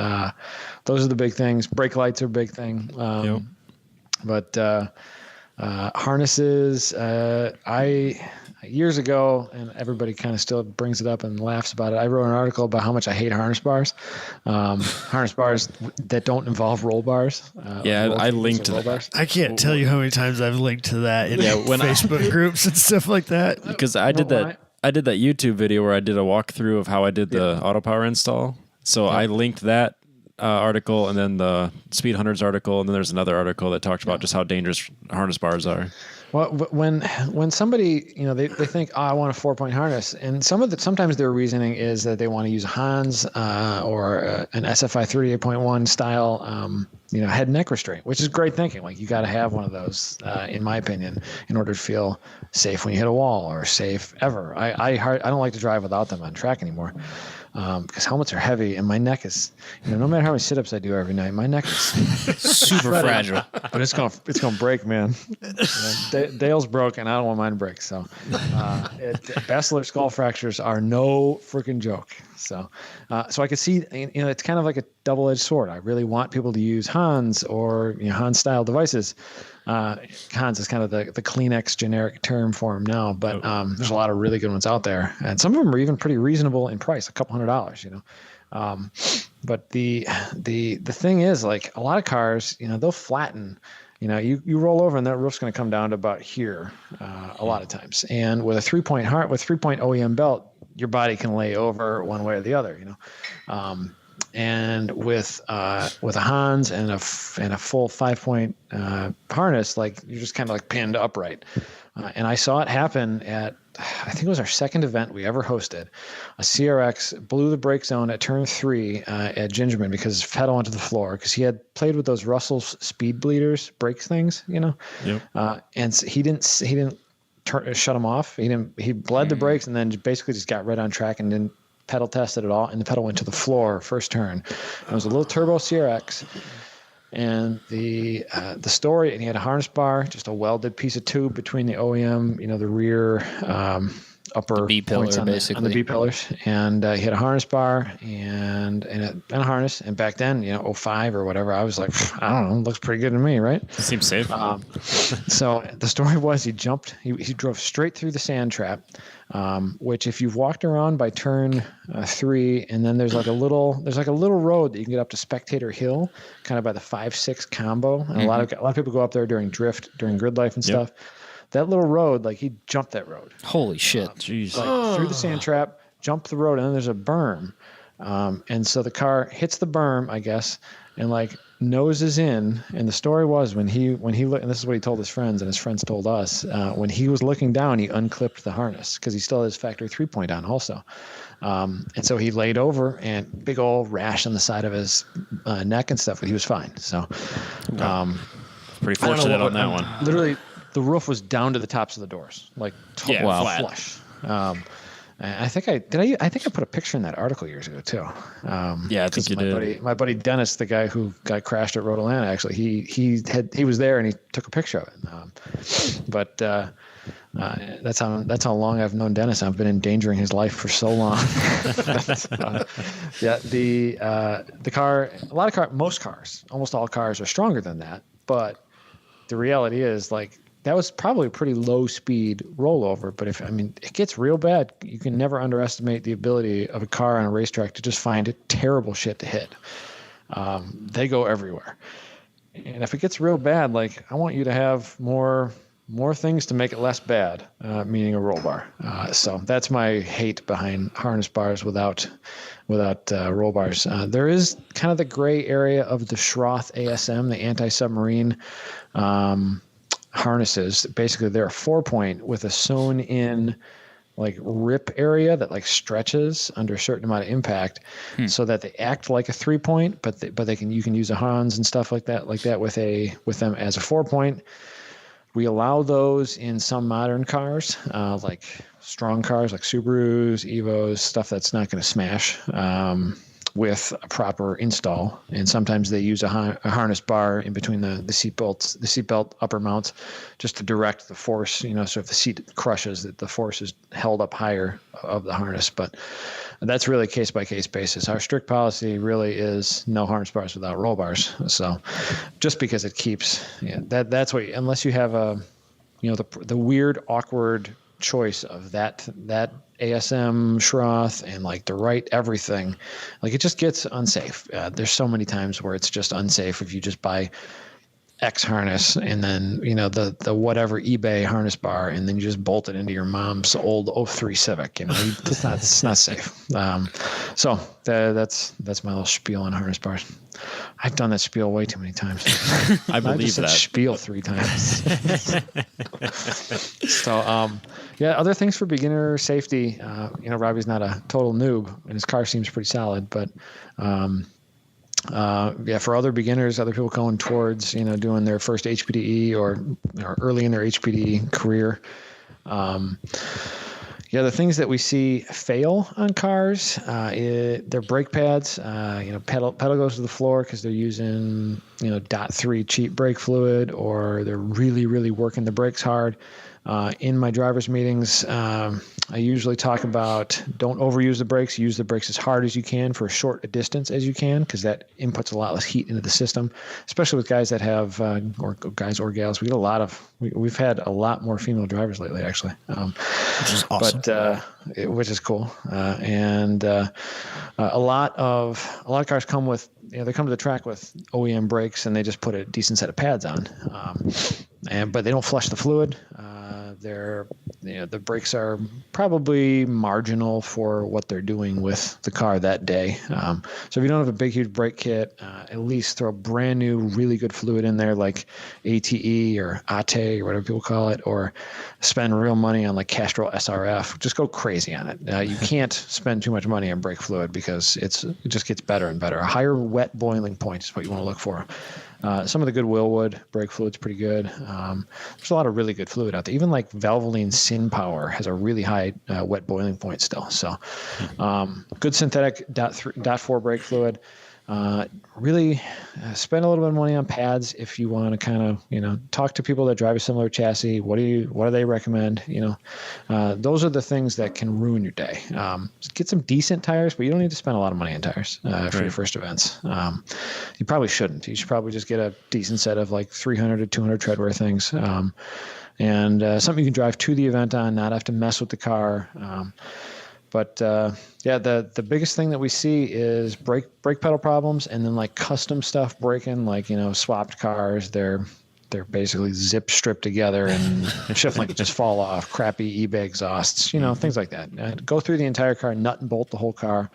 those are the big things. Brake lights are a big thing. Yep. But harnesses, years ago, and everybody kind of still brings it up and laughs about it. I wrote an article about how much I hate harness bars. Harness bars that don't involve roll bars. I linked to roll that. bars. I can't tell you how many times I've linked to that in Facebook groups and stuff like that. Because I did that YouTube video where I did a walkthrough of how I did the auto power install. So I linked that article and then the Speed Hunters article, and then there's another article that talked about just how dangerous harness bars are. Well, when somebody, they think, I want a 4-point harness, and sometimes their reasoning is that they want to use a Hans or an SFI 38.1 style, head and neck restraint, which is great thinking. Like you got to have one of those, in my opinion, in order to feel safe when you hit a wall or safe ever. I don't like to drive without them on track anymore. Because helmets are heavy and my neck is, no matter how many sit-ups I do every night, my neck is Super fragile. but it's gonna break, man. Dale's broken. I don't want mine to break. So, basilar skull fractures are no freaking joke. So I could see, it's kind of like a double-edged sword. I really want people to use Hans or Hans-style devices. Hans is kind of the Kleenex generic term for them now, but there's a lot of really good ones out there, and some of them are even pretty reasonable in price, a couple $100. But the thing is, like a lot of cars, they'll flatten. You roll over and that roof's going to come down to about here a lot of times. And with a 3-point OEM belt, your body can lay over one way or the other. And with a Hans and a full 5-point harness, like you're just kind of like pinned upright. And I saw it happen at, I think it was our second event we ever hosted. A CRX blew the brake zone at turn 3 at Gingerman because his pedal went to the floor because he had played with those Russell's speed bleeders brakes things, Yep. And so he didn't shut them off. He bled the brakes and then basically just got right on track and didn't pedal tested at all, and the pedal went to the floor first turn. It was a little turbo CRX, and the story, and he had a harness bar, just a welded piece of tube between the OEM, the rear upper B pillar, points on basically. the B pillars, and he had a harness bar and a harness. And back then, 05 or whatever, I was like, I don't know, looks pretty good to me, right? Seems safe. So the story was he drove straight through the sand trap, which if you've walked around by turn 3, and then there's like a little road that you can get up to Spectator Hill, kind of by the 5-6 combo. And a lot of people go up there during drift, during grid life and stuff. That little road, like he jumped that road. Holy shit. Jeez. Through the sand trap, jumped the road, and then there's a berm. And so the car hits the berm, I guess, and like noses in. And the story was when he looked, and this is what he told his friends, and his friends told us, when he was looking down, he unclipped the harness because he still has factory 3-point on also. And so he laid over, and big old rash on the side of his neck and stuff, but he was fine. So, Pretty fortunate on that one. Literally, the roof was down to the tops of the doors, like flush. I think I put a picture in that article years ago too. I think you did. My buddy Dennis, the guy who got crashed at Road Atlanta, actually, he was there and he took a picture of it. But that's how long I've known Dennis. I've been endangering his life for so long. The car, almost all cars are stronger than that. But the reality is, like, that was probably a pretty low speed rollover, but it gets real bad. You can never underestimate the ability of a car on a racetrack to just find terrible shit to hit. They go everywhere. And if it gets real bad, like, I want you to have more things to make it less bad, meaning a roll bar. So that's my hate behind harness bars without roll bars. There is kind of the gray area of the Schroth ASM, the anti-submarine harnesses. Basically, they're a 4-point with a sewn in like rip area that like stretches under a certain amount of impact, so that they act like a 3-point, but you can use a Hans and stuff like that with them as a 4-point. We allow those in some modern cars, like strong cars like Subarus, Evos, stuff that's not going to smash, with a proper install. And sometimes they use a harness bar in between the seatbelt upper mounts, just to direct the force, so if the seat crushes, that the force is held up higher of the harness. But that's really a case-by-case basis. Our strict policy really is no harness bars without roll bars. So just because it keeps, that's what, unless you have the weird, awkward choice of that ASM Schroth and like the right everything, like, it just gets unsafe. There's so many times where it's just unsafe if you just buy X harness and then the whatever eBay harness bar, and then you just bolt it into your mom's old 03 Civic. It's not safe. So that's my little spiel on harness bars. I've done that spiel way too many times. I believe that. Spiel 3 times. So other things for beginner safety. Robbie's not a total noob, and his car seems pretty solid, but for other beginners, other people going towards, doing their first HPDE or early in their HPDE career. The things that we see fail on cars, their brake pads, pedal goes to the floor because they're using, .3 cheap brake fluid, or they're really, really working the brakes hard. In my driver's meetings, I usually talk about don't overuse the brakes. Use the brakes as hard as you can for as short a distance as you can, because that inputs a lot less heat into the system, especially with guys that have, or guys or gals. We've had a lot more female drivers lately, actually. Which is awesome. Which is cool. And a lot of cars come with, they come to the track with OEM brakes, and they just put a decent set of pads on. But they don't flush the fluid. The brakes are probably marginal for what they're doing with the car that day. So if you don't have a big, huge brake kit, at least throw brand new, really good fluid in there, like ATE or ATE or whatever people call it, or spend real money on like Castrol SRF. Just go crazy on it. You can't spend too much money on brake fluid because it just gets better and better. A higher wet boiling point is what you want to look for. Some of the good Willwood brake fluid's pretty good. There's a lot of really good fluid out there. Even like Valvoline Sin Power has a really high wet boiling point still. So good synthetic .4 brake fluid. Really spend a little bit of money on pads if you want to kind of, talk to people that drive a similar chassis. What do they recommend? Those are the things that can ruin your day. Get some decent tires, but you don't need to spend a lot of money on tires for your first events. You probably shouldn't. You should probably just get a decent set of like 300 to 200 treadwear things. And something you can drive to the event on, not have to mess with the car. But the biggest thing that we see is brake pedal problems, and then like custom stuff breaking, like swapped cars. They're basically zip stripped together and shit like just fall off. Crappy eBay exhausts, things like that. Go through the entire car, nut and bolt the whole car.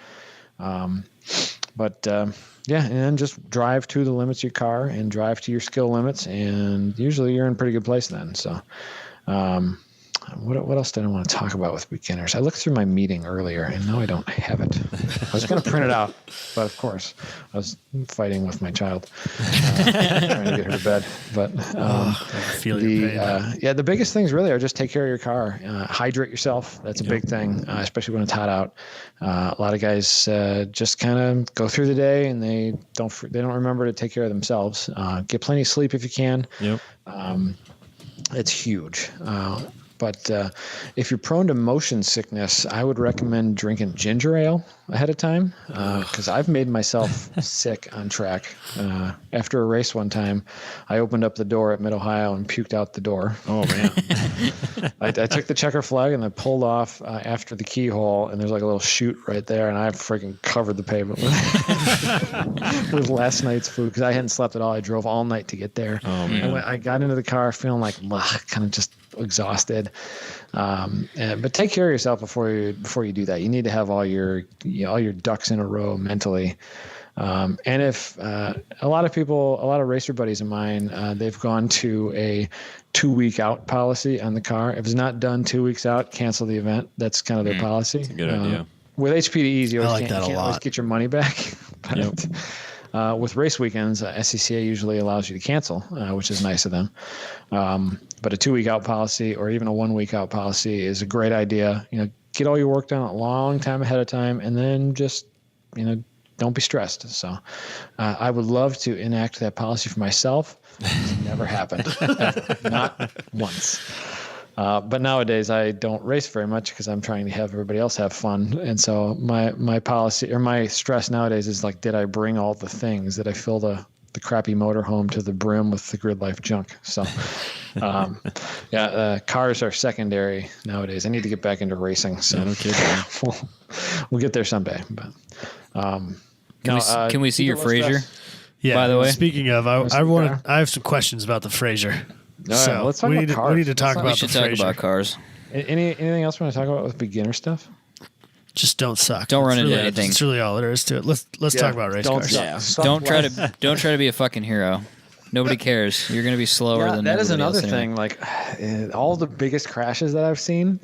Yeah, and then just drive to the limits of your car and drive to your skill limits, and usually you're in a pretty good place then. So, what else did I want to talk about with beginners? I looked through my meeting earlier, and now I don't have it. I was going to print it out, but of course, I was fighting with my child, trying to get her to bed. But the biggest things really are just take care of your car, hydrate yourself. That's a big thing, especially when it's hot out. A lot of guys just kind of go through the day and they don't remember to take care of themselves. Get plenty of sleep if you can. Yep. It's huge. But if you're prone to motion sickness, I would recommend drinking ginger ale ahead of time because I've made myself sick on track. After a race one time, I opened up the door at Mid-Ohio and puked out the door. Oh, man. I took the checker flag and I pulled off after the keyhole, and there's like a little chute right there, and I freaking covered the pavement with last night's food because I hadn't slept at all. I drove all night to get there. Oh, man. I got into the car feeling like kind of just exhausted. But take care of yourself before you do that. You need to have all your ducks in a row mentally. And if a lot of racer buddies of mine, they've gone to a 2-week out policy on the car. If it's not done 2 weeks out, cancel the event. That's kind of their policy. That's a good idea. With HPDEs, you I can't always get your money back. But, with race weekends, SCCA usually allows you to cancel, which is nice of them. But a 2-week out policy or even a 1-week out policy is a great idea. Get all your work done a long time ahead of time, and then just, don't be stressed. So I would love to enact that policy for myself. It's never happened. Not once. But nowadays I don't race very much because I'm trying to have everybody else have fun. And so my policy or my stress nowadays is like, did I bring all the things? Did I fill the crappy motorhome to the brim with the Grid Life junk? So, cars are secondary nowadays. I need to get back into racing. So we'll get there someday. But can we see your Fraser? Yeah. By the way, speaking of, I have some questions about the Fraser. So let's talk about cars. We need to talk about the Fraser. We should talk about cars. Anything else you want to talk about with beginner stuff? Just don't suck. Don't run into anything. That's really all there is to it. Let's talk about race cars. Yeah. Don't try to be a fucking hero. Nobody cares. You're going to be slower than that is another else thing. Like all the biggest crashes that I've seen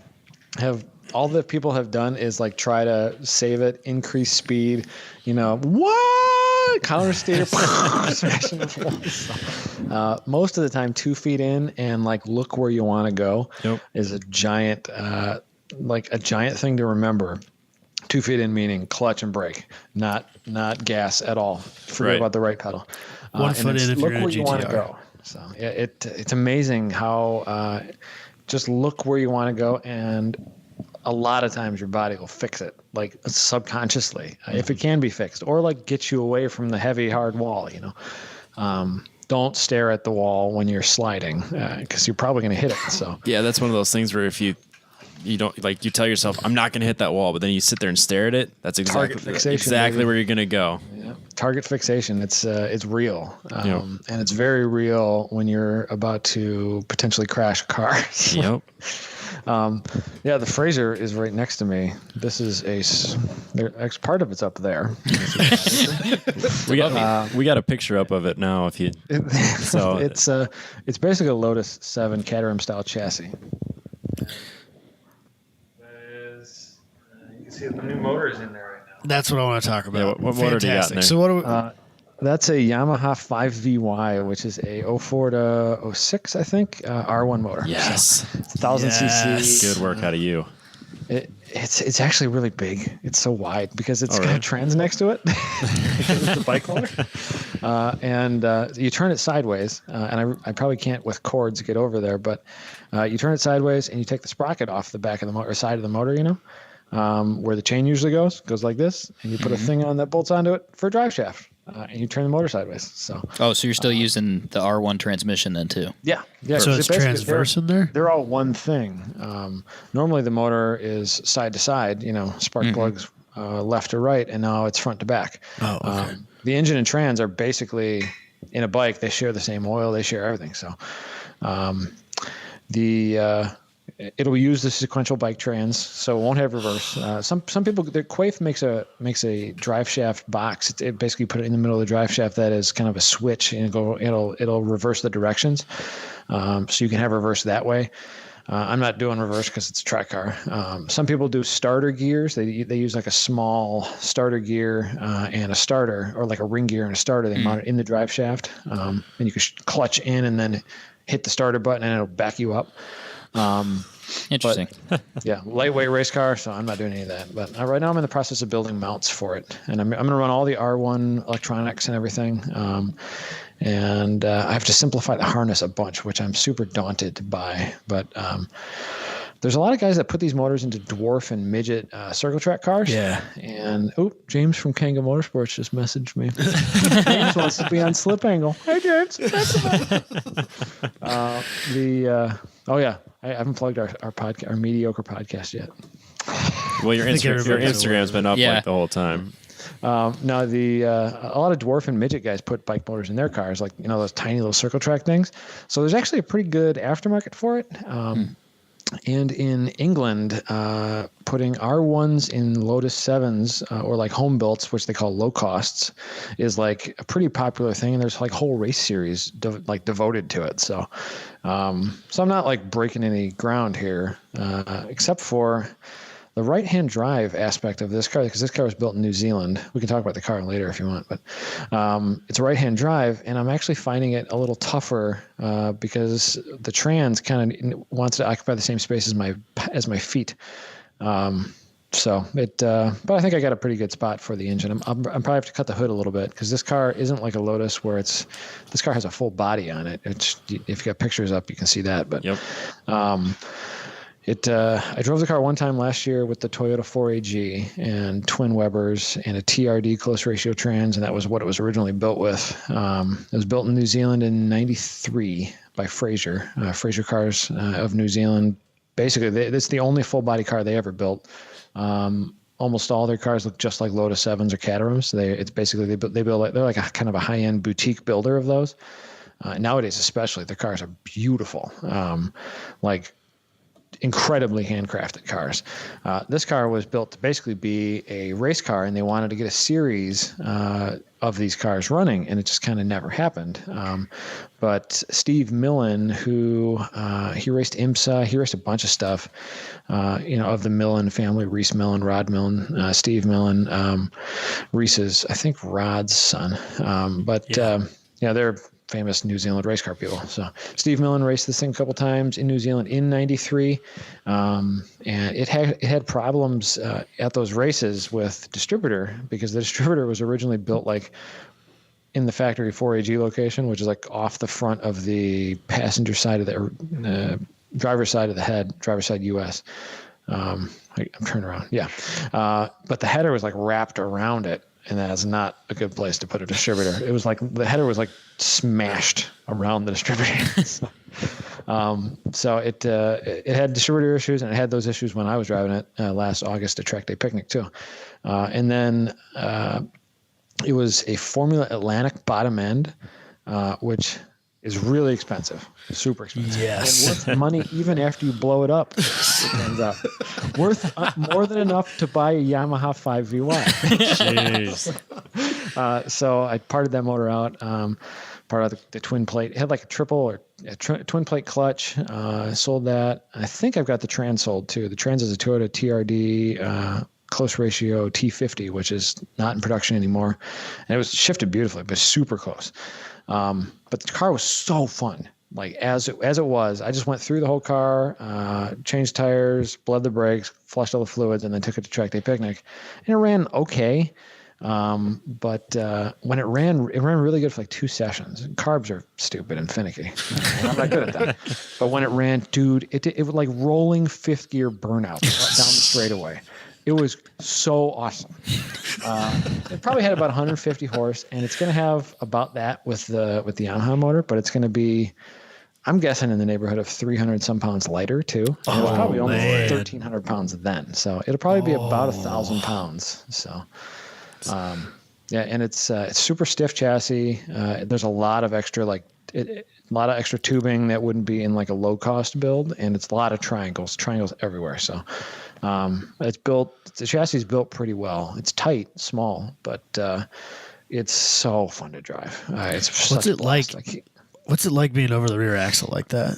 all that people have done is like try to save it, increase speed, counter steer, smashing the floor. Most of the time 2 feet in and like look where you want to go is a giant thing to remember. 2 feet in meaning clutch and brake, not gas at all. Forget about the right pedal. 1 foot in if you're in a GTR. Look where you want to go. So it's amazing how just look where you want to go, and a lot of times your body will fix it, like subconsciously, if it can be fixed, or like get you away from the heavy, hard wall. Don't stare at the wall when you're sliding because you're probably going to hit it. So that's one of those things where if you don't you tell yourself I'm not going to hit that wall, but then you sit there and stare at it. That's exactly where you're going to go. Yeah. Target fixation. It's real, and it's very real when you're about to potentially crash a car. Yep. The Fraser is right next to me. This is part of it's up there. we got a picture up of it now. It's basically a Lotus 7 Caterham style chassis. You can see the new motor is in there right now. That's what I want to talk about. Yeah, what motor do you got in there? So what do we? That's a Yamaha 5VY, which is a 04 to 06, I think, R1 motor. Yes. So it's 1,000 cc. Good work out of you. It's actually really big. It's so wide because it's got a trans next to it. It's a bike motor. And you turn it sideways, and I probably can't with cords get over there, but you turn it sideways and you take the sprocket off the back of the motor, or side of the motor, where the chain usually goes like this, and you put a thing on that bolts onto it for a drive shaft. And you turn the motor sideways. So you're still using the R1 transmission then too? Yeah. So it's transverse in there? They're all one thing. Normally the motor is side to side, spark plugs left to right, and now it's front to back. Oh, okay. The engine and trans are basically, in a bike, they share the same oil, they share everything. So the it'll use the sequential bike trans, so it won't have reverse. Some people, the Quaife makes a drive shaft box. It basically put it in the middle of the drive shaft that is kind of a switch, and it'll reverse the directions, so you can have reverse that way. I'm not doing reverse because it's a track car. Some people do starter gears. They use like a small starter gear and a starter, or like a ring gear and a starter. They mount it in the drive shaft, and you can clutch in and then hit the starter button, and it'll back you up. Interesting. But, yeah, lightweight race car, so I'm not doing any of that. But right now I'm in the process of building mounts for it, and I'm going to run all the R1 electronics and everything. And I have to simplify the harness a bunch, which I'm super daunted by. But there's a lot of guys that put these motors into dwarf and midget circle track cars. Yeah. And James from Kanga Motorsports just messaged me. James wants to be on Slip Angle. Hey, James. I haven't plugged our podcast, our mediocre podcast yet. Well, your Instagram's been up like the whole time. No, a lot of dwarf and midget guys put bike motors in their cars, like those tiny little circle track things. So there's actually a pretty good aftermarket for it. And in England, putting R1s in Lotus 7s or like home builts, which they call low costs, is like a pretty popular thing. And there's like whole race series devoted to it. So I'm not like breaking any ground here, except for the right-hand drive aspect of this car, because this car was built in New Zealand. We can talk about the car later if you want, but it's a right-hand drive, and I'm actually finding it a little tougher because the trans kind of wants to occupy the same space as my feet. But I think I got a pretty good spot for the engine. I'm probably have to cut the hood a little bit because this car isn't like a Lotus where this car has a full body on it. If you got pictures up, you can see that. But yep. I drove the car one time last year with the Toyota 4AG and twin Webers and a TRD close ratio trans, and that was what it was originally built with. It was built in New Zealand in '93 by Fraser Cars of New Zealand. Basically, it's the only full body car they ever built. Almost all their cars look just like Lotus 7s or Caterhams. They're like a kind of a high end boutique builder of those. Nowadays, especially, their cars are beautiful. Incredibly handcrafted cars. This car was built to basically be a race car, and they wanted to get a series of these cars running, and it just kind of never happened. But Steve Millen, who he raced IMSA, he raced a bunch of stuff, of the Millen family, Reese Millen, Rod Millen, Steve Millen, Reese's, I think Rod's son. They're famous New Zealand race car people. So Steve Millen raced this thing a couple times in New Zealand in '93, and it had problems at those races with distributor, because the distributor was originally built like in the factory 4AG location, which is like off the front of the passenger side of the driver's side of the head, driver's side US. I'm turning around, yeah, but the header was like wrapped around it. And that's not a good place to put a distributor. It was like the header was like smashed around the distributor. So it had distributor issues, and it had those issues when I was driving it last August at Track Day Picnic too. And then it was a Formula Atlantic bottom end, which is really expensive, super expensive. Yes. And worth money even after you blow it up, it turns out. Worth more than enough to buy a Yamaha 5VY. Jeez. So I parted that motor out, part of the twin plate. It had like a twin plate clutch. Sold that. I think I've got the trans sold too. The trans is a Toyota TRD close ratio T50, which is not in production anymore. And it was shifted beautifully, but super close. But the car was so fun. Like as it was, I just went through the whole car, changed tires, bled the brakes, flushed all the fluids, and then took it to Track Day Picnic. And it ran okay. But when it ran really good for like 2 sessions. Carbs are stupid and finicky. And I'm not good at that. But when it ran, dude, it was like rolling fifth gear burnout down the straightaway. It was so awesome. It probably had about 150 horse, and it's going to have about that with the Yamaha motor, but it's going to be, I'm guessing, in the neighborhood of 300 some pounds lighter too. And it was probably almost 1,300 pounds then, so it'll probably be about 1,000 pounds. So, and it's super stiff chassis. There's a lot of extra like a lot of extra tubing that wouldn't be in like a low cost build, and it's a lot of triangles everywhere. So the chassis is built pretty well. It's tight, small, but it's so fun to drive. What's it like? What's it like being over the rear axle like that?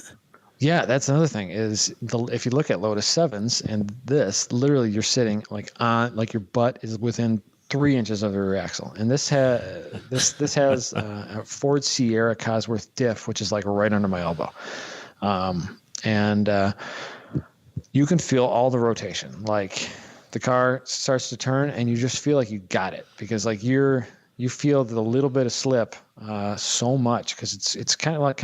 Yeah, that's another thing is if you look at Lotus 7s and this, literally you're sitting like your butt is within 3 inches of the rear axle. And this has a Ford Sierra Cosworth diff, which is like right under my elbow. And you can feel all the rotation. Like the car starts to turn and you just feel like you got it, because like you feel the little bit of slip so much, because it's kind of like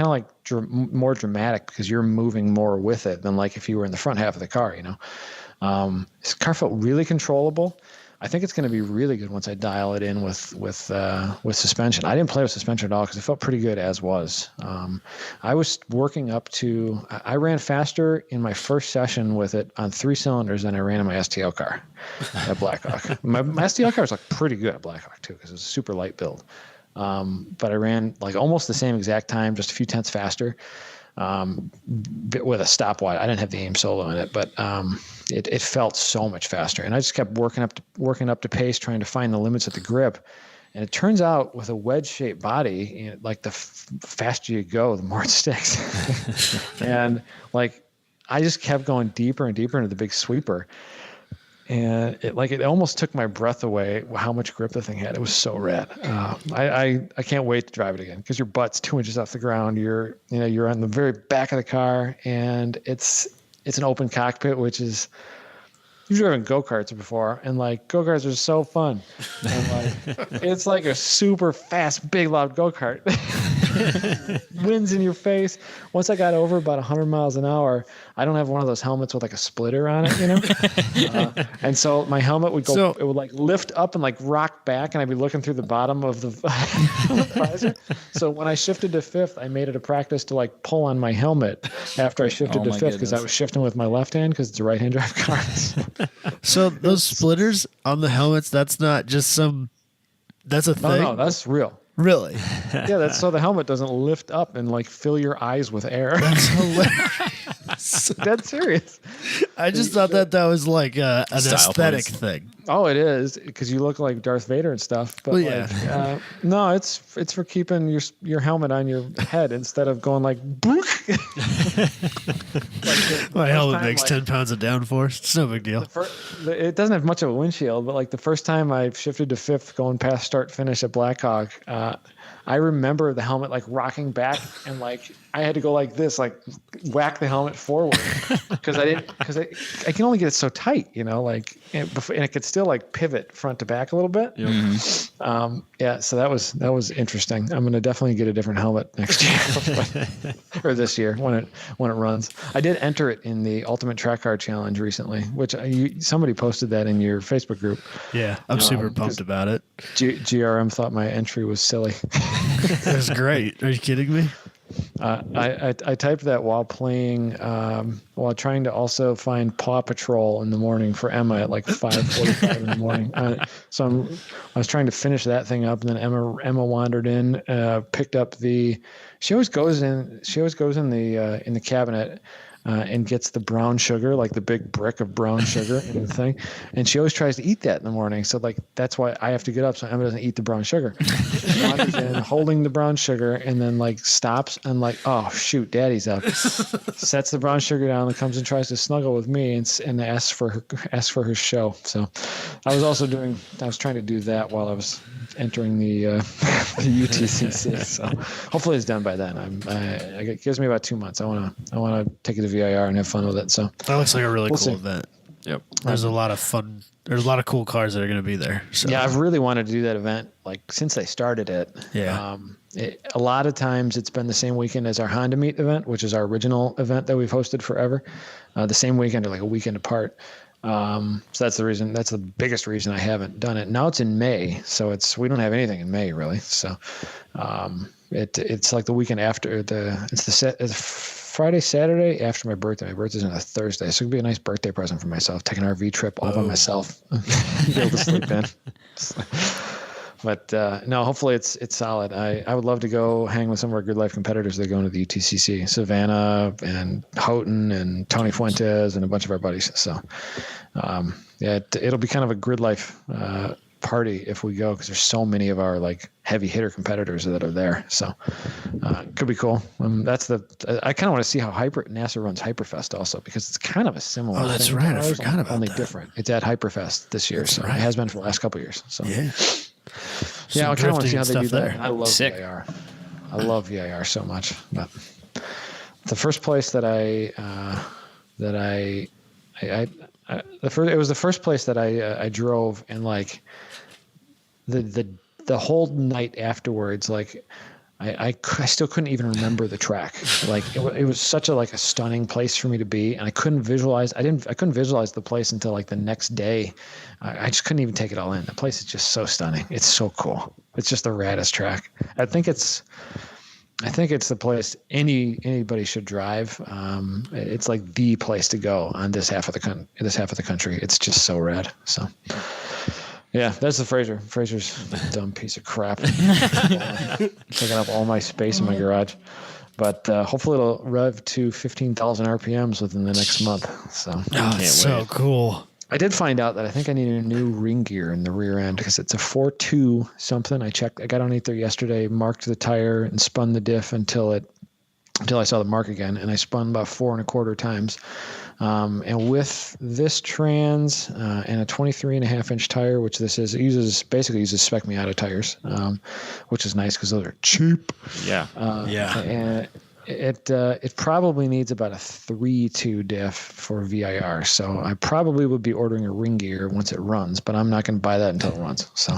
more dramatic, because you're moving more with it than like if you were in the front half of the car, you know. This car felt really controllable. I think it's going to be really good once I dial it in with suspension. I didn't play with suspension at all because it felt pretty good as was. I was working up to. I ran faster in my first session with it on 3 cylinders than I ran in my STL car at Blackhawk. my STL car was like pretty good at Blackhawk too, because it was a super light build. But I ran like almost the same exact time, just a few tenths faster. With a stopwatch. I didn't have the aim solo in it, but it felt so much faster. And I just kept working up to pace, trying to find the limits of the grip. And it turns out with a wedge-shaped body, like the faster you go, the more it sticks. And like I just kept going deeper and deeper into the big sweeper. And it almost took my breath away how much grip the thing had. It was so rad. I can't wait to drive it again, because your butt's 2 inches off the ground. You're on the very back of the car, and it's an open cockpit, which is, you've driven go-karts before, and like go-karts are so fun. And like it's like a super fast, big, loud go-kart. Winds in your face. Once I got over about 100 miles an hour, I don't have one of those helmets with like a splitter on it, you know? And so my helmet would go, it would like lift up and like rock back, and I'd be looking through the bottom of the visor. So when I shifted to fifth, I made it a practice to like pull on my helmet after I shifted to fifth, because I was shifting with my left hand, because it's a right-hand drive car. So those splitters on the helmets, that's not just that's a thing? No, that's real. Really? Yeah, that's so the helmet doesn't lift up and like fill your eyes with air. That's hilarious. That's serious. I just thought that was like an aesthetic thing. Oh, it is, because you look like Darth Vader and stuff. But well, yeah. No, it's for keeping your helmet on your head instead of going like. My helmet makes 10 pounds of downforce. It's no big deal. It doesn't have much of a windshield, but like the first time I shifted to fifth, going past start finish at Blackhawk, I remember the helmet like rocking back, and like I had to go like this, like whack the helmet forward, because I can only get it so tight, you know, like and it could still like pivot front to back a little bit. Mm-hmm. Yeah, so that was interesting. I'm gonna definitely get a different helmet next year or this year when it runs. I did enter it in the Ultimate Track Car Challenge recently, which somebody posted that in your Facebook group. Yeah, I'm super pumped about it. GRM thought my entry was silly. It was great. Are you kidding me? I typed that while playing, while trying to also find Paw Patrol in the morning for Emma at like 5:45 in the morning. So I was trying to finish that thing up, and then Emma wandered in, picked up she always goes in the cabinet. And gets the brown sugar, like the big brick of brown sugar in the thing. And she always tries to eat that in the morning. So like, that's why I have to get up so Emma doesn't eat the brown sugar. She wanders in holding the brown sugar, and then like stops and like, oh shoot, daddy's up. Sets the brown sugar down and comes and tries to snuggle with me and asks for her show. So I was trying to do that while I was entering the UTCC. So hopefully it's done by then. It gives me about 2 months. I want to take it to VIR and have fun with it. So that looks like a really cool event. Yep. There's a lot of fun. There's a lot of cool cars that are going to be there. So. Yeah, I've really wanted to do that event like since they started it. Yeah. A lot of times it's been the same weekend as our Honda Meet event, which is our original event that we've hosted forever. The same weekend or like a weekend apart. So that's the reason. That's the biggest reason I haven't done it. Now it's in May, so we don't have anything in May really. So it's like the weekend after it's Friday, Saturday after my birthday. My birthday's on a Thursday, so it'd be a nice birthday present for myself. Take an RV trip all by myself, be able to sleep in. But no, hopefully it's solid. I would love to go hang with some of our Good Life competitors that go into the UTCC, Savannah and Houghton and Tony Fuentes and a bunch of our buddies. So yeah, it'll be kind of a Grid Life party if we go, because there's so many of our like heavy hitter competitors that are there. So could be cool. I kind of want to see how NASA runs Hyperfest also, because it's kind of a similar. Oh, that's thing right. to I ours, forgot about only that. different. It's at Hyperfest this year, That's so right. it has been for the last couple of years. So Yeah. yeah, I kind of want to see how they do there. that. I love Sick. VIR. I love VIR so much. But the first place that it was the first place that I drove, and like the whole night afterwards, like I still couldn't even remember the track. Like it was such a stunning place for me to be, and I couldn't visualize the place until like the next day. I just couldn't even take it all in. The place is just so stunning. It's so cool. It's just the raddest track. I think it's the place anybody should drive. It's like the place to go on this half of the country. It's just so rad. So yeah, that's the Fraser. Fraser's a dumb piece of crap. Taking up all my space in my garage. But hopefully it'll rev to 15,000 RPMs within the next month. So Oh, it's so cool. I did find out that I think I need a new ring gear in the rear end, because it's a 4.2 something. I checked. I got on there yesterday, marked the tire, and spun the diff until I saw the mark again, and I spun about 4.25 times. And with this trans and a 23.5-inch tire, which this is, it basically uses Spec Miata tires, which is nice because those are cheap. Yeah. And it probably needs about a 3.2 diff for VIR. So I probably would be ordering a ring gear once it runs, but I'm not going to buy that until it runs. So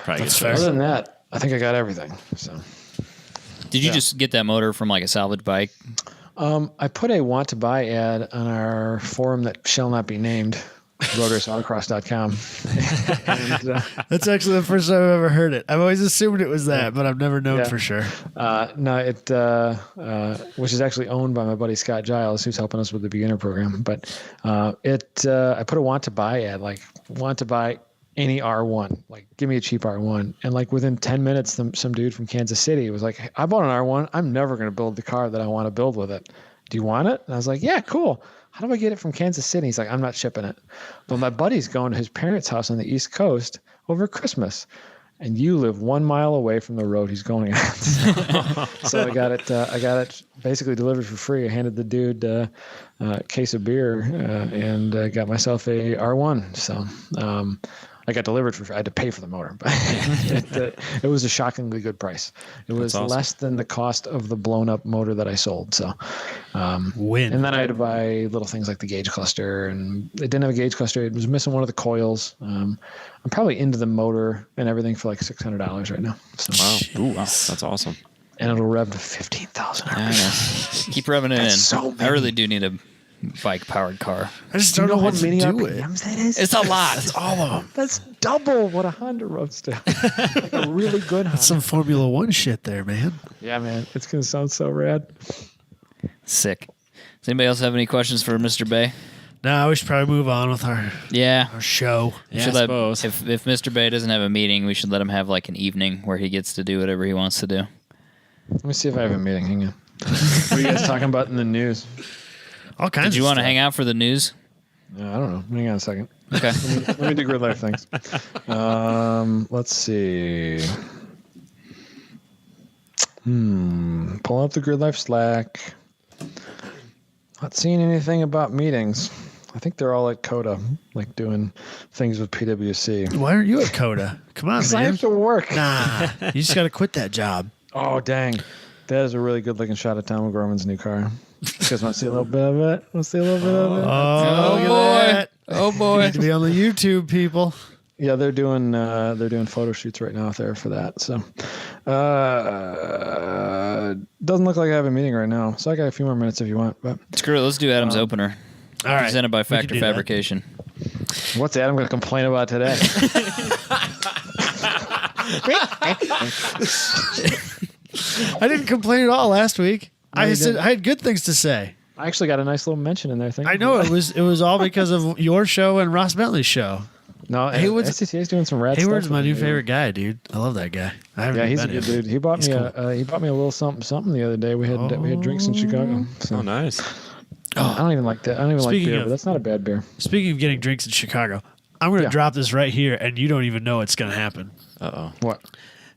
That's fair. other than that, I think I got everything. So Did you just get that motor from like a salvage bike? I put a want to buy ad on our forum that shall not be named, rotorsautocross.com. And, That's actually the first time I've ever heard it. I've always assumed it was that, but I've never known Yeah. for sure. No, which is actually owned by my buddy Scott Giles, who's helping us with the beginner program. But I put a want to buy ad, like want to buy any R1, like give me a cheap R1. And like within 10 minutes, some dude from Kansas City was like, hey, I bought an R1. I'm never going to build the car that I want to build with it. Do you want it? And I was like, yeah, cool. How do I get it from Kansas City? He's like, I'm not shipping it. But my buddy's going to his parents' house on the East Coast over Christmas. And you live 1 mile away from the road he's going on. So I got it basically delivered for free. I handed the dude a case of beer and got myself a R1. So I got delivered for free. I had to pay for the motor, but it was a shockingly good price. It was awesome. less than the cost of the blown up motor that I sold. So Win. and then I had to buy little things like the gauge cluster, and it didn't have a gauge cluster. It was missing one of the coils. I'm probably into the motor and everything for like $600 right now. So, Wow. Ooh, wow. That's awesome. and it'll rev to 15,000 I RPM. know. Keep revving it in. That's so I many. really do need a bike-powered car. I just don't know what how to mini do it. RPMs that is? It's a lot. That's all of them. That's double what a Honda Roadster. Like a really good Honda. That's some Formula One shit there, man. Yeah, man. It's going to sound so rad. Sick. Does anybody else have any questions for Mr. Bay? No, we should probably move on with our Yeah. show. We Yeah, should I let, suppose. if Mr. Bay doesn't have a meeting, we should let him have like an evening where he gets to do whatever he wants to do. Let me see if I have a meeting. Hang on. What are you guys talking about in the news? All kinds Did you of want to stuff. hang out for the news? I don't know. Hang on a second. Okay. Let me do grid life things. Let's see. Pull up the grid life Slack. Not seeing anything about meetings. I think they're all at Coda, like doing things with PwC. Why aren't you at Coda? Come on, Because I man. have to work. Nah, you just got to quit that job. Oh, dang. That is a really good looking shot of Tom McGorman's new car. You guys want to see a little bit of it? Want to see a little bit of it? Oh, look at boy. that. Oh You boy. need to be on the YouTube, people. Yeah, they're doing photo shoots right now out there for that. So, doesn't look like I have a meeting right now. So I got a few more minutes if you want. But Screw it. Let's do Adam's opener. All right. Presented by We can Factor do that. Fabrication. what's Adam going to complain about today? I didn't complain at all last week. No, I you said didn't. I had good things to say. I actually got a nice little mention in there. Thank I you. know it was all because of your show and Ross Bentley's show. No, Haywood's- SCCA's doing some rad Hayward's stuff. my with new him. favorite guy, dude. I love that guy. I haven't Yeah, even he's a met good him. dude. He bought He's me cool. a little something the other day. We had drinks in Chicago. So. Oh, nice. I don't even like that. I don't even like Speaking beer, of- but that's not a bad beer. Speaking of getting drinks in Chicago, I'm going to Yeah. drop this right here, and you don't even know it's going to happen. Uh-oh. What?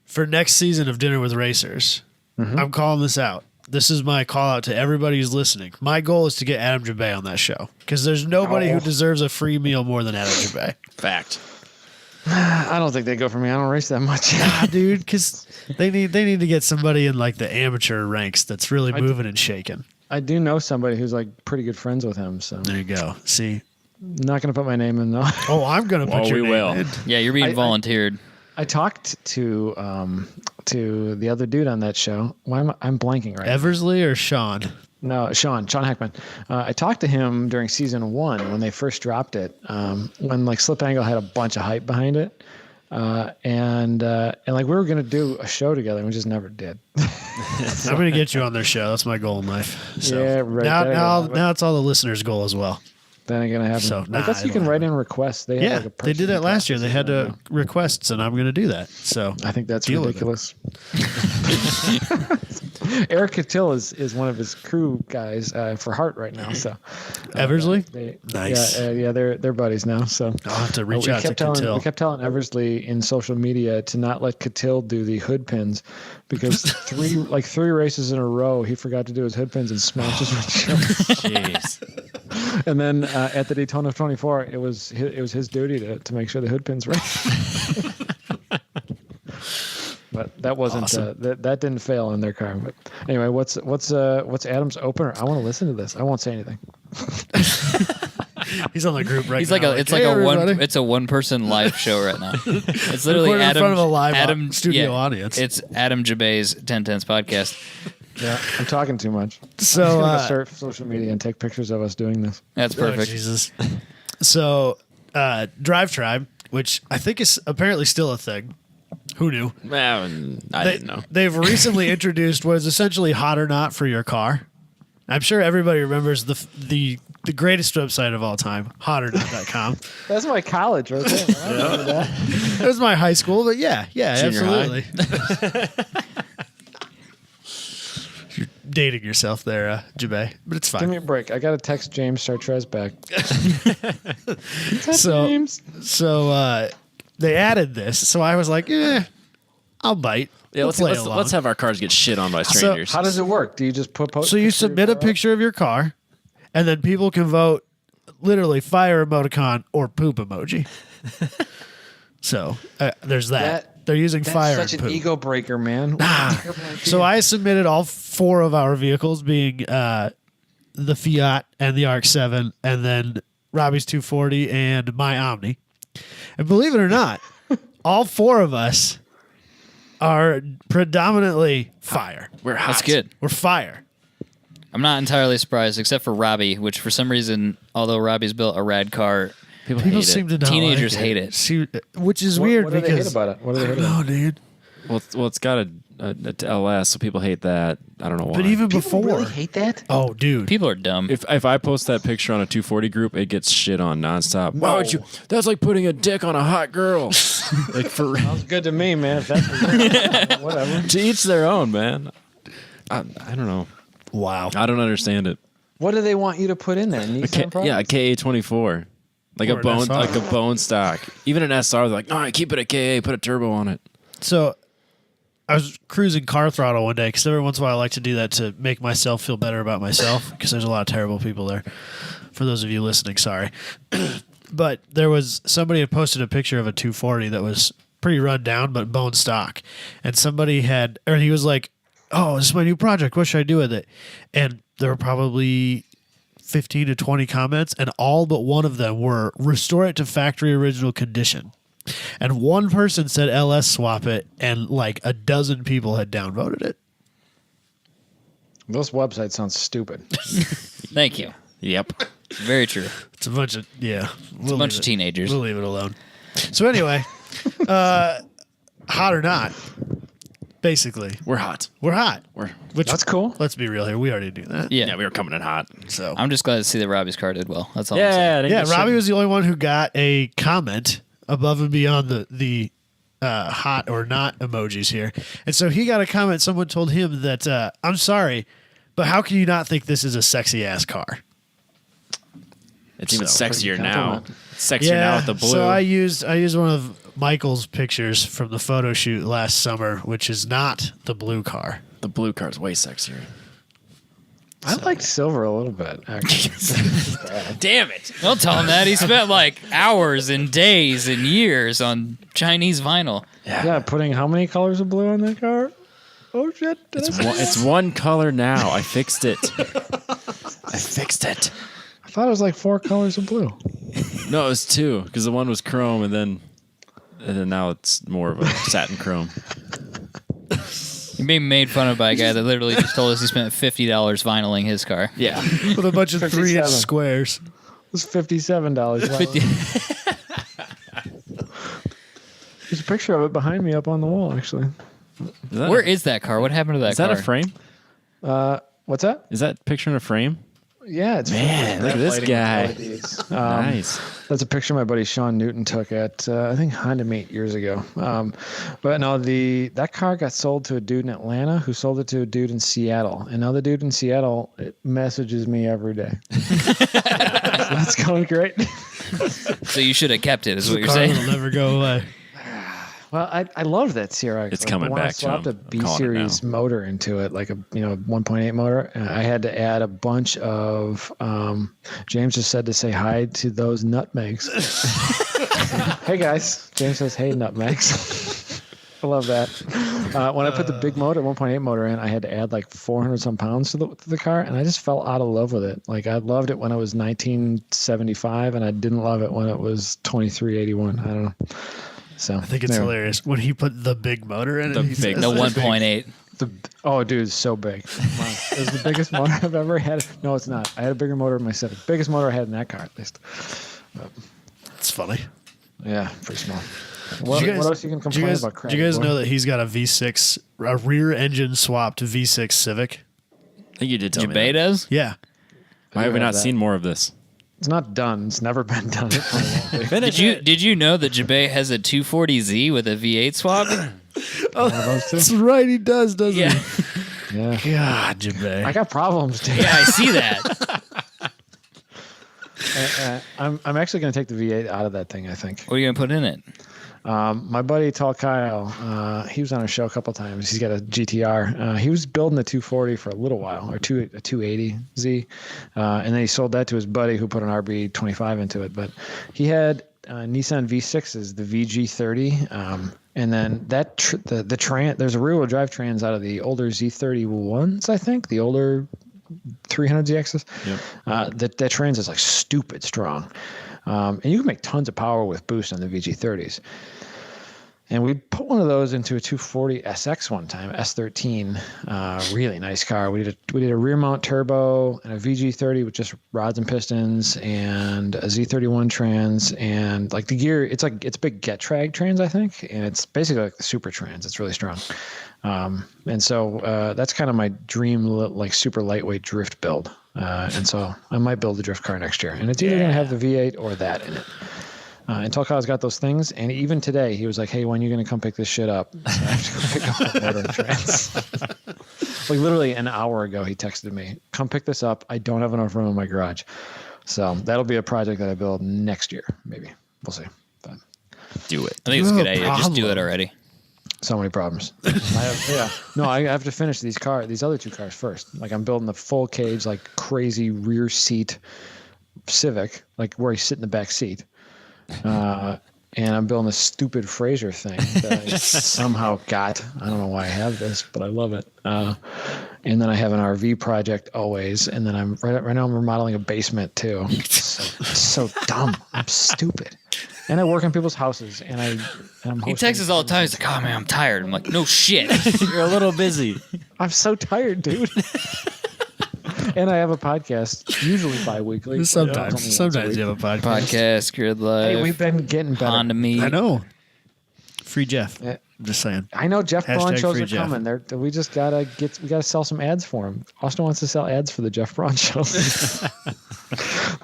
For next season of Dinner with Racers, Mm-hmm. I'm calling this out. This is my call out to everybody who's listening. My goal is to get Adam Jabaay on that show because there's nobody who deserves a free meal more than Adam Jabaay. Fact. I don't think they go for me. I don't race that much. Ah, dude, because they need to get somebody in like the amateur ranks that's really moving and shaking. I do know somebody who's like pretty good friends with him, so There you go. See, not gonna put my name in though. oh, I'm gonna put Oh, your we name will. in. Yeah, you're being volunteered. I talked to the other dude on that show. I'm blanking right now. Eversley or Sean? No, Sean Hackman. I talked to him during season 1 when they first dropped it. When like Slip Angle had a bunch of hype behind it, and like we were gonna do a show together, and we just never did. I'm gonna get you on their show. That's my goal in life. So Yeah, right. now it's all the listeners' goal as well. That ain't gonna happen. So, I nah, guess you it'll can write in requests. They have Yeah, like a they did that person last year. They had process requests, and I'm gonna do that. So I think that's Deal with it. ridiculous. Eric Cattell is one of his crew guys for Hart right now. So Eversley, they, Nice. yeah, they're buddies now. So I'll have to reach we out to kept telling Cattell. we kept telling Eversley in social media to not let Cattell do the hood pins because three races in a row he forgot to do his hood pins and smashed his windshield. Jeez. And then at the Daytona 24, it was his duty to make sure the hood pins were. But that wasn't Awesome. that didn't fail in their car. But anyway, what's Adam's opener? I want to listen to this. I won't say anything. He's on the group right He's now. like "Hey, everybody." It's a one person live show right now. It's literally Recorded in Adam front of a live Adam studio yeah, audience. It's Adam Jabay's 1010s podcast. Yeah, I'm talking too much. So I'm gonna start social media and take pictures of us doing this. That's oh, perfect. Jesus. So Drive Tribe, which I think is apparently still a thing. Who knew? Well, I didn't know. They've recently introduced what is essentially Hot or Not for your car. I'm sure everybody remembers the greatest website of all time, hotornot.com. That's my college right there. I remember that. It was my high school, but yeah, Junior high. absolutely. You're dating yourself there, Jabaay, but it's Give fine. me a break. I got to text James Chartres back. So, James. so they added this, so I was like, I'll bite. Yeah, We'll play let's along. have our cars get shit on by strangers. How does it work? Do you just post? So you picture of submit a your car? picture of your car, and then people can vote literally fire emoticon or poop emoji. So there's that. They're using That's fire such and an poop. ego breaker, man. So I submitted all 4 of our vehicles, being the Fiat and the RX-7, and then Robbie's 240 and my Omni. And believe it or not, all 4 of us are predominantly fire. We're hot. That's good. We're fire. I'm not entirely surprised, except for Robbie, which for some reason, although Robbie's built a rad car, People People hate seem it. to not Teenagers like hate it. See, which is weird What do they because hate about it? What do they hate about no, it? dude. Well, it's got a LS, so people hate that. I don't know why. But even People before, really hate that. oh, dude, people are dumb. if I post that picture on a 240 group, it gets shit on nonstop. Why would you? That's like putting a dick on a hot girl. Like for Sounds good to me, man. If that's what whatever. to each their own, man. I don't know. wow. I don't understand it. What do they want you to put in there? Nissan products? Yeah, a KA24. Like Or a an bone, SR. like a bone stock. Even an SR, they're like, no, keep it a KA, put a turbo on it. So I was cruising Car Throttle one day because every once in a while I like to do that to make myself feel better about myself because there's a lot of terrible people there. For those of you listening, sorry. But there was somebody had posted a picture of a 240 that was pretty run down but bone stock. And somebody had, or he was like, oh, this is my new project. What should I do with it? And there were probably 15 to 20 comments, and all but one of them were restore it to factory original condition. And one person said LS swap it, and like a dozen people had downvoted it. Those websites sound stupid. Thank you. Yep. Very true. It's a bunch of, yeah. It's a bunch of teenagers. We'll leave it alone. So anyway, hot or not, basically, We're hot. we're hot. Which, That's cool. let's be real here. We already do that. Yeah. Yeah, we were coming in hot. So I'm just glad to see that Robbie's car did well. That's all I'm saying. Yeah, they yeah, get Robbie shit. was the only one who got a comment above and beyond the hot or not emojis here. And so he got a comment. Someone told him that, I'm sorry, but how can you not think this is a sexy ass car? It's even So, sexier pretty now. compliment. Sexier now with the blue. So I used one of Michael's pictures from the photo shoot last summer, which is not the blue car. The blue car's way sexier. I like silver a little bit, actually. Damn it. Don't tell him that. He spent like hours and days and years on Chinese vinyl. Yeah, putting how many colors of blue on that car? Oh, shit. It's one color now. I fixed it. I fixed it. I thought it was like 4 colors of blue. No, it was 2 because the one was chrome and then now it's more of a satin chrome. You're being made fun of by a guy that literally just told us he spent $50 vinyling his car. Yeah. With a bunch of 3-inch 57. squares. It was $57. There's a picture of it behind me up on the wall, actually. Where is that car? What happened to that car? Is that a frame? What's that? Is that picture in a frame? Yeah, it's Man, look at this guy. Nice. That's a picture my buddy Sean Newton took at I think Honda Meet years ago. But no, that car got sold to a dude in Atlanta who sold it to a dude in Seattle, and now the dude in Seattle messages me every day. So that's going great. So you should have kept it, is what The you're car saying. will never go away. Well, I love that CRX. It's coming when back I to swapped him. a I'm B calling it series now. motor into it, like a 1.8 motor. I had to add a bunch of. James just said to say hi to those nutmegs. Hey guys, James says hey nutmegs. I love that. When I put the big motor, 1.8 motor in, I had to add like 400 some pounds to the car, and I just fell out of love with it. Like I loved it when it was 1975, and I didn't love it when it was 2381. I don't know. So I think it's hilarious when he put the big motor in it. The he big- says- The 1.8. Oh, dude, it's so big. Come on. It was the biggest motor I've ever had. No, it's not. I had a bigger motor in my Civic. Biggest motor I had in that car, at least. It's funny. Yeah, pretty small. What, Did you guys- what else you can did you complain guys- about? Do you guys Crappy know boy? that he's got a V6, a rear engine swapped V6 Civic? I think you did tell me Jabaay that. does? Yeah. Why have we have not that. seen more of this? It's not done. It's never been done. It probably won't be. Did you know that Jabaay has a 240Z with a V8 swap? One of those two? That's right, he does, doesn't Yeah. he? Yeah. God, Jabaay. I got problems, dude. Yeah, I see that. I'm actually going to take the V8 out of that thing, I think. What are you going to put in it? My buddy Tall Kyle, he was on our show a couple times. He's got a GTR. He was building the 240 for a little while, or a 280Z, and then he sold that to his buddy who put an RB25 into it. But he had Nissan V6s, the VG30, and then that the Trans. There's a rear-wheel drive trans out of the older Z31s, I think, the older 300ZXs. Yep. That trans is like stupid strong. And you can make tons of power with boost on the VG30s. And we put one of those into a 240 SX one time, S13, really nice car. We did a rear mount turbo and a VG30 with just rods and pistons and a Z31 trans, and like the gear, it's a big Getrag trans, I think, and it's basically like the super trans. It's really strong. And so that's kind of my dream, like super lightweight drift build. And so I might build a drift car next year, and it's either going to have the V8 or that in it. And Tolka's got those things, and even today he was like, "Hey, when are you going to come pick this shit up?" So I have to go pick up the motor and trans. Like literally an hour ago, he texted me, "Come pick this up. I don't have enough room in my garage." So that'll be a project that I build next year, maybe. We'll see. But Do it. I think it's a good idea. Just do problem. it already. so many problems. I have to finish these other two cars first. Like I'm building the full cage, like crazy rear seat Civic, like where I sit in the back seat. And I'm building a stupid Fraser thing that I somehow got. I don't know why I have this, but I love it. And then I have an RV project always. And then I'm right now I'm remodeling a basement too. So dumb. I'm stupid. And I work in people's houses. And I'm He hosting- texts us all the time. He's like, "Oh man, I'm tired." I'm like, "No shit." You're a little busy. I'm so tired, dude. And I have a podcast, usually bi-weekly. but Sometimes. it's only once a Sometimes you week. have a podcast. Podcast, Grid Life, Hey, we've been getting better. Honda Meet. I know. Free Jeff. Yeah. I'm just saying. I know Jeff Braun Hashtag shows free are Jeff. coming. We just gotta sell some ads for him. Austin wants to sell ads for the Jeff Braun show.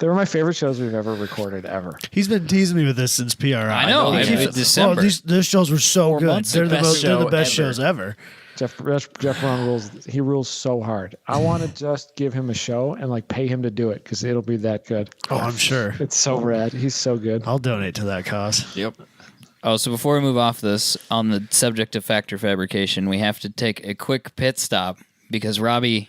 They were my favorite shows we've ever recorded ever. He's been teasing me with this since PRI. I know. He keeps- December. these shows were so 4 good. months, They're the best they're the show best ever. shows ever. Jeff Brown rules. He rules so hard. I want to just give him a show and like pay him to do it because it'll be that good. Oh, I'm sure. It's so rad. He's so good. I'll donate to that cause. Yep. Oh, so before we move off this, on the subject of factor fabrication, we have to take a quick pit stop because Robbie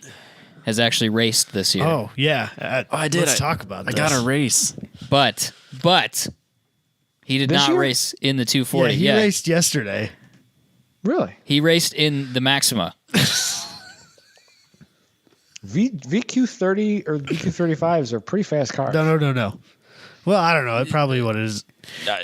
has actually raced this year. Oh, yeah. I did. Let's talk about I this. got a race. But he did This not year? race in the Yeah, 240. he raced yesterday. Really? He raced in the Maxima. VQ30 or VQ35s are pretty fast cars. No. Well, I don't know. It probably what it is.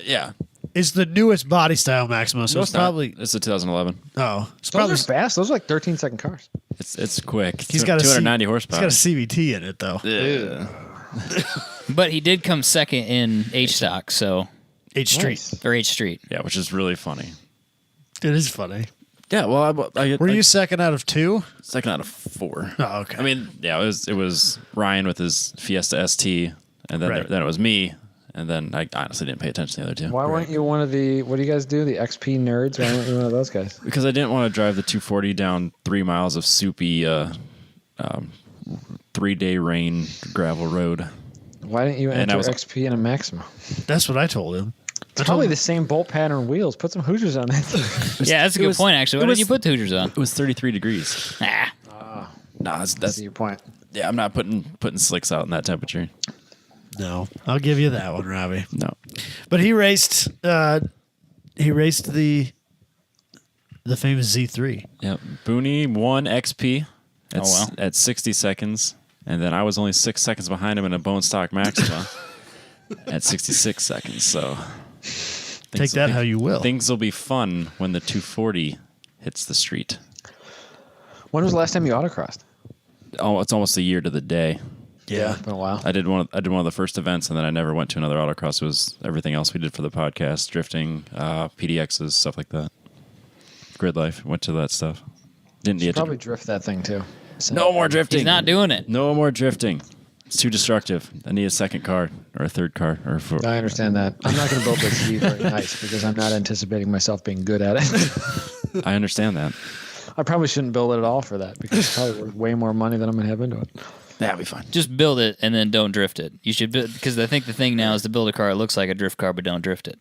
Yeah. It's the newest body style Maxima, so No, it's not. probably. It's a 2011. Oh, it's Those probably. are fast. Those are like 13-second cars. It's quick. He's got a 290 He's horsepower. got a CVT in it though. Yeah. But he did come second in H stock, so H Street. Nice. or H Street. Yeah, which is really funny. It is funny. Yeah, well, Were you second out of 2? second out of 4? Oh, okay. I mean, yeah, it was Ryan with his Fiesta ST, and then Right. then it was me, and then I honestly didn't pay attention to the other two. Why weren't you one of the, what do you guys do? The XP nerds? Why weren't you one of those guys? Because I didn't want to drive the 240 down 3 miles of soupy 3-day rain gravel road. Why didn't you And enter I was- XP in a Maxima? That's what I told him. It's probably the same bolt pattern wheels. Put some Hoosiers on it. Yeah, that's a good point, actually. Why did you put the Hoosiers on? It was 33 degrees. Ah, Nah, I that's see your point. yeah. I'm not putting slicks out in that temperature. No, I'll give you that one, Robbie. No. But he raced. He raced the famous Z3. Yep. Booney won XP at, Oh, wow. at 60 seconds, and then I was only 6 seconds behind him in a bone stock Maxima at 66 seconds. So Take that how you will. Things will be fun when the 240 hits the street. When was the last time you autocrossed? Oh, it's almost a year to the day. Yeah. It's been a while. I did one of the first events, and then I never went to another autocross. It was everything else we did for the podcast, drifting, PDXs, stuff like that. Grid life, went to that stuff. Didn't You get probably to. drift that thing too. So- No more drifting. he's not doing it. No more drifting. It's too destructive. I need a second car or a third car or four. I understand that. I'm not going to build this Jeep very nice because I'm not anticipating myself being good at it. I understand that. I probably shouldn't build it at all for that because it's probably worth way more money than I'm going to have into it. That'll be fine. Just build it and then don't drift it. You should, because I think the thing now is to build a car that looks like a drift car, but don't drift it.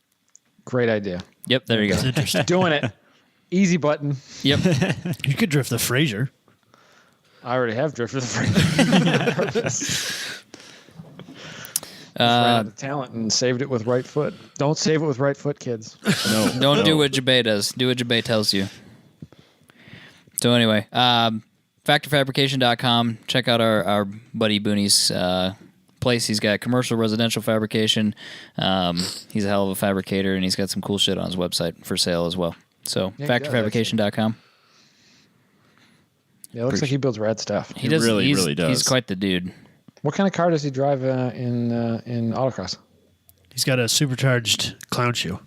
Great idea. Yep, there you go. Interesting. Doing it. Easy button. Yep. You could drift the Fraser. I already have drifted the frame. Just ran out of talent and saved it with right foot. Don't save it with right foot, kids. No. Don't do no. what Jabaay does. Do what Jabaay tells you. So anyway, factorfabrication.com. Check out our buddy Booney's place. He's got commercial, residential fabrication. He's a hell of a fabricator, and he's got some cool shit on his website for sale as well. So Yeah, he does, factorfabrication.com. Yeah, it looks like he builds rad stuff. He does. really, he's, really does. He's quite the dude. What kind of car does he drive in autocross? He's got a supercharged clown shoe.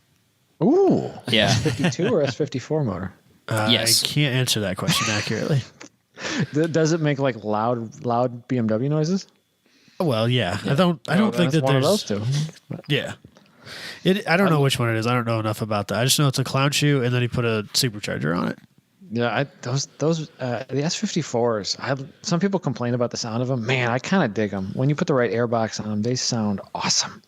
Ooh. Yeah. S52 or S54 motor? Yes. I can't answer that question accurately. Does it make like loud BMW noises? Well, yeah. I don't Oh, think that's that one of there's. those two. Yeah. I don't know which one it is. I don't know enough about that. I just know it's a clown shoe, and then he put a supercharger on it. Yeah, the S54s. Some people complain about the sound of them. Man, I kind of dig them. When you put the right airbox on them, they sound awesome.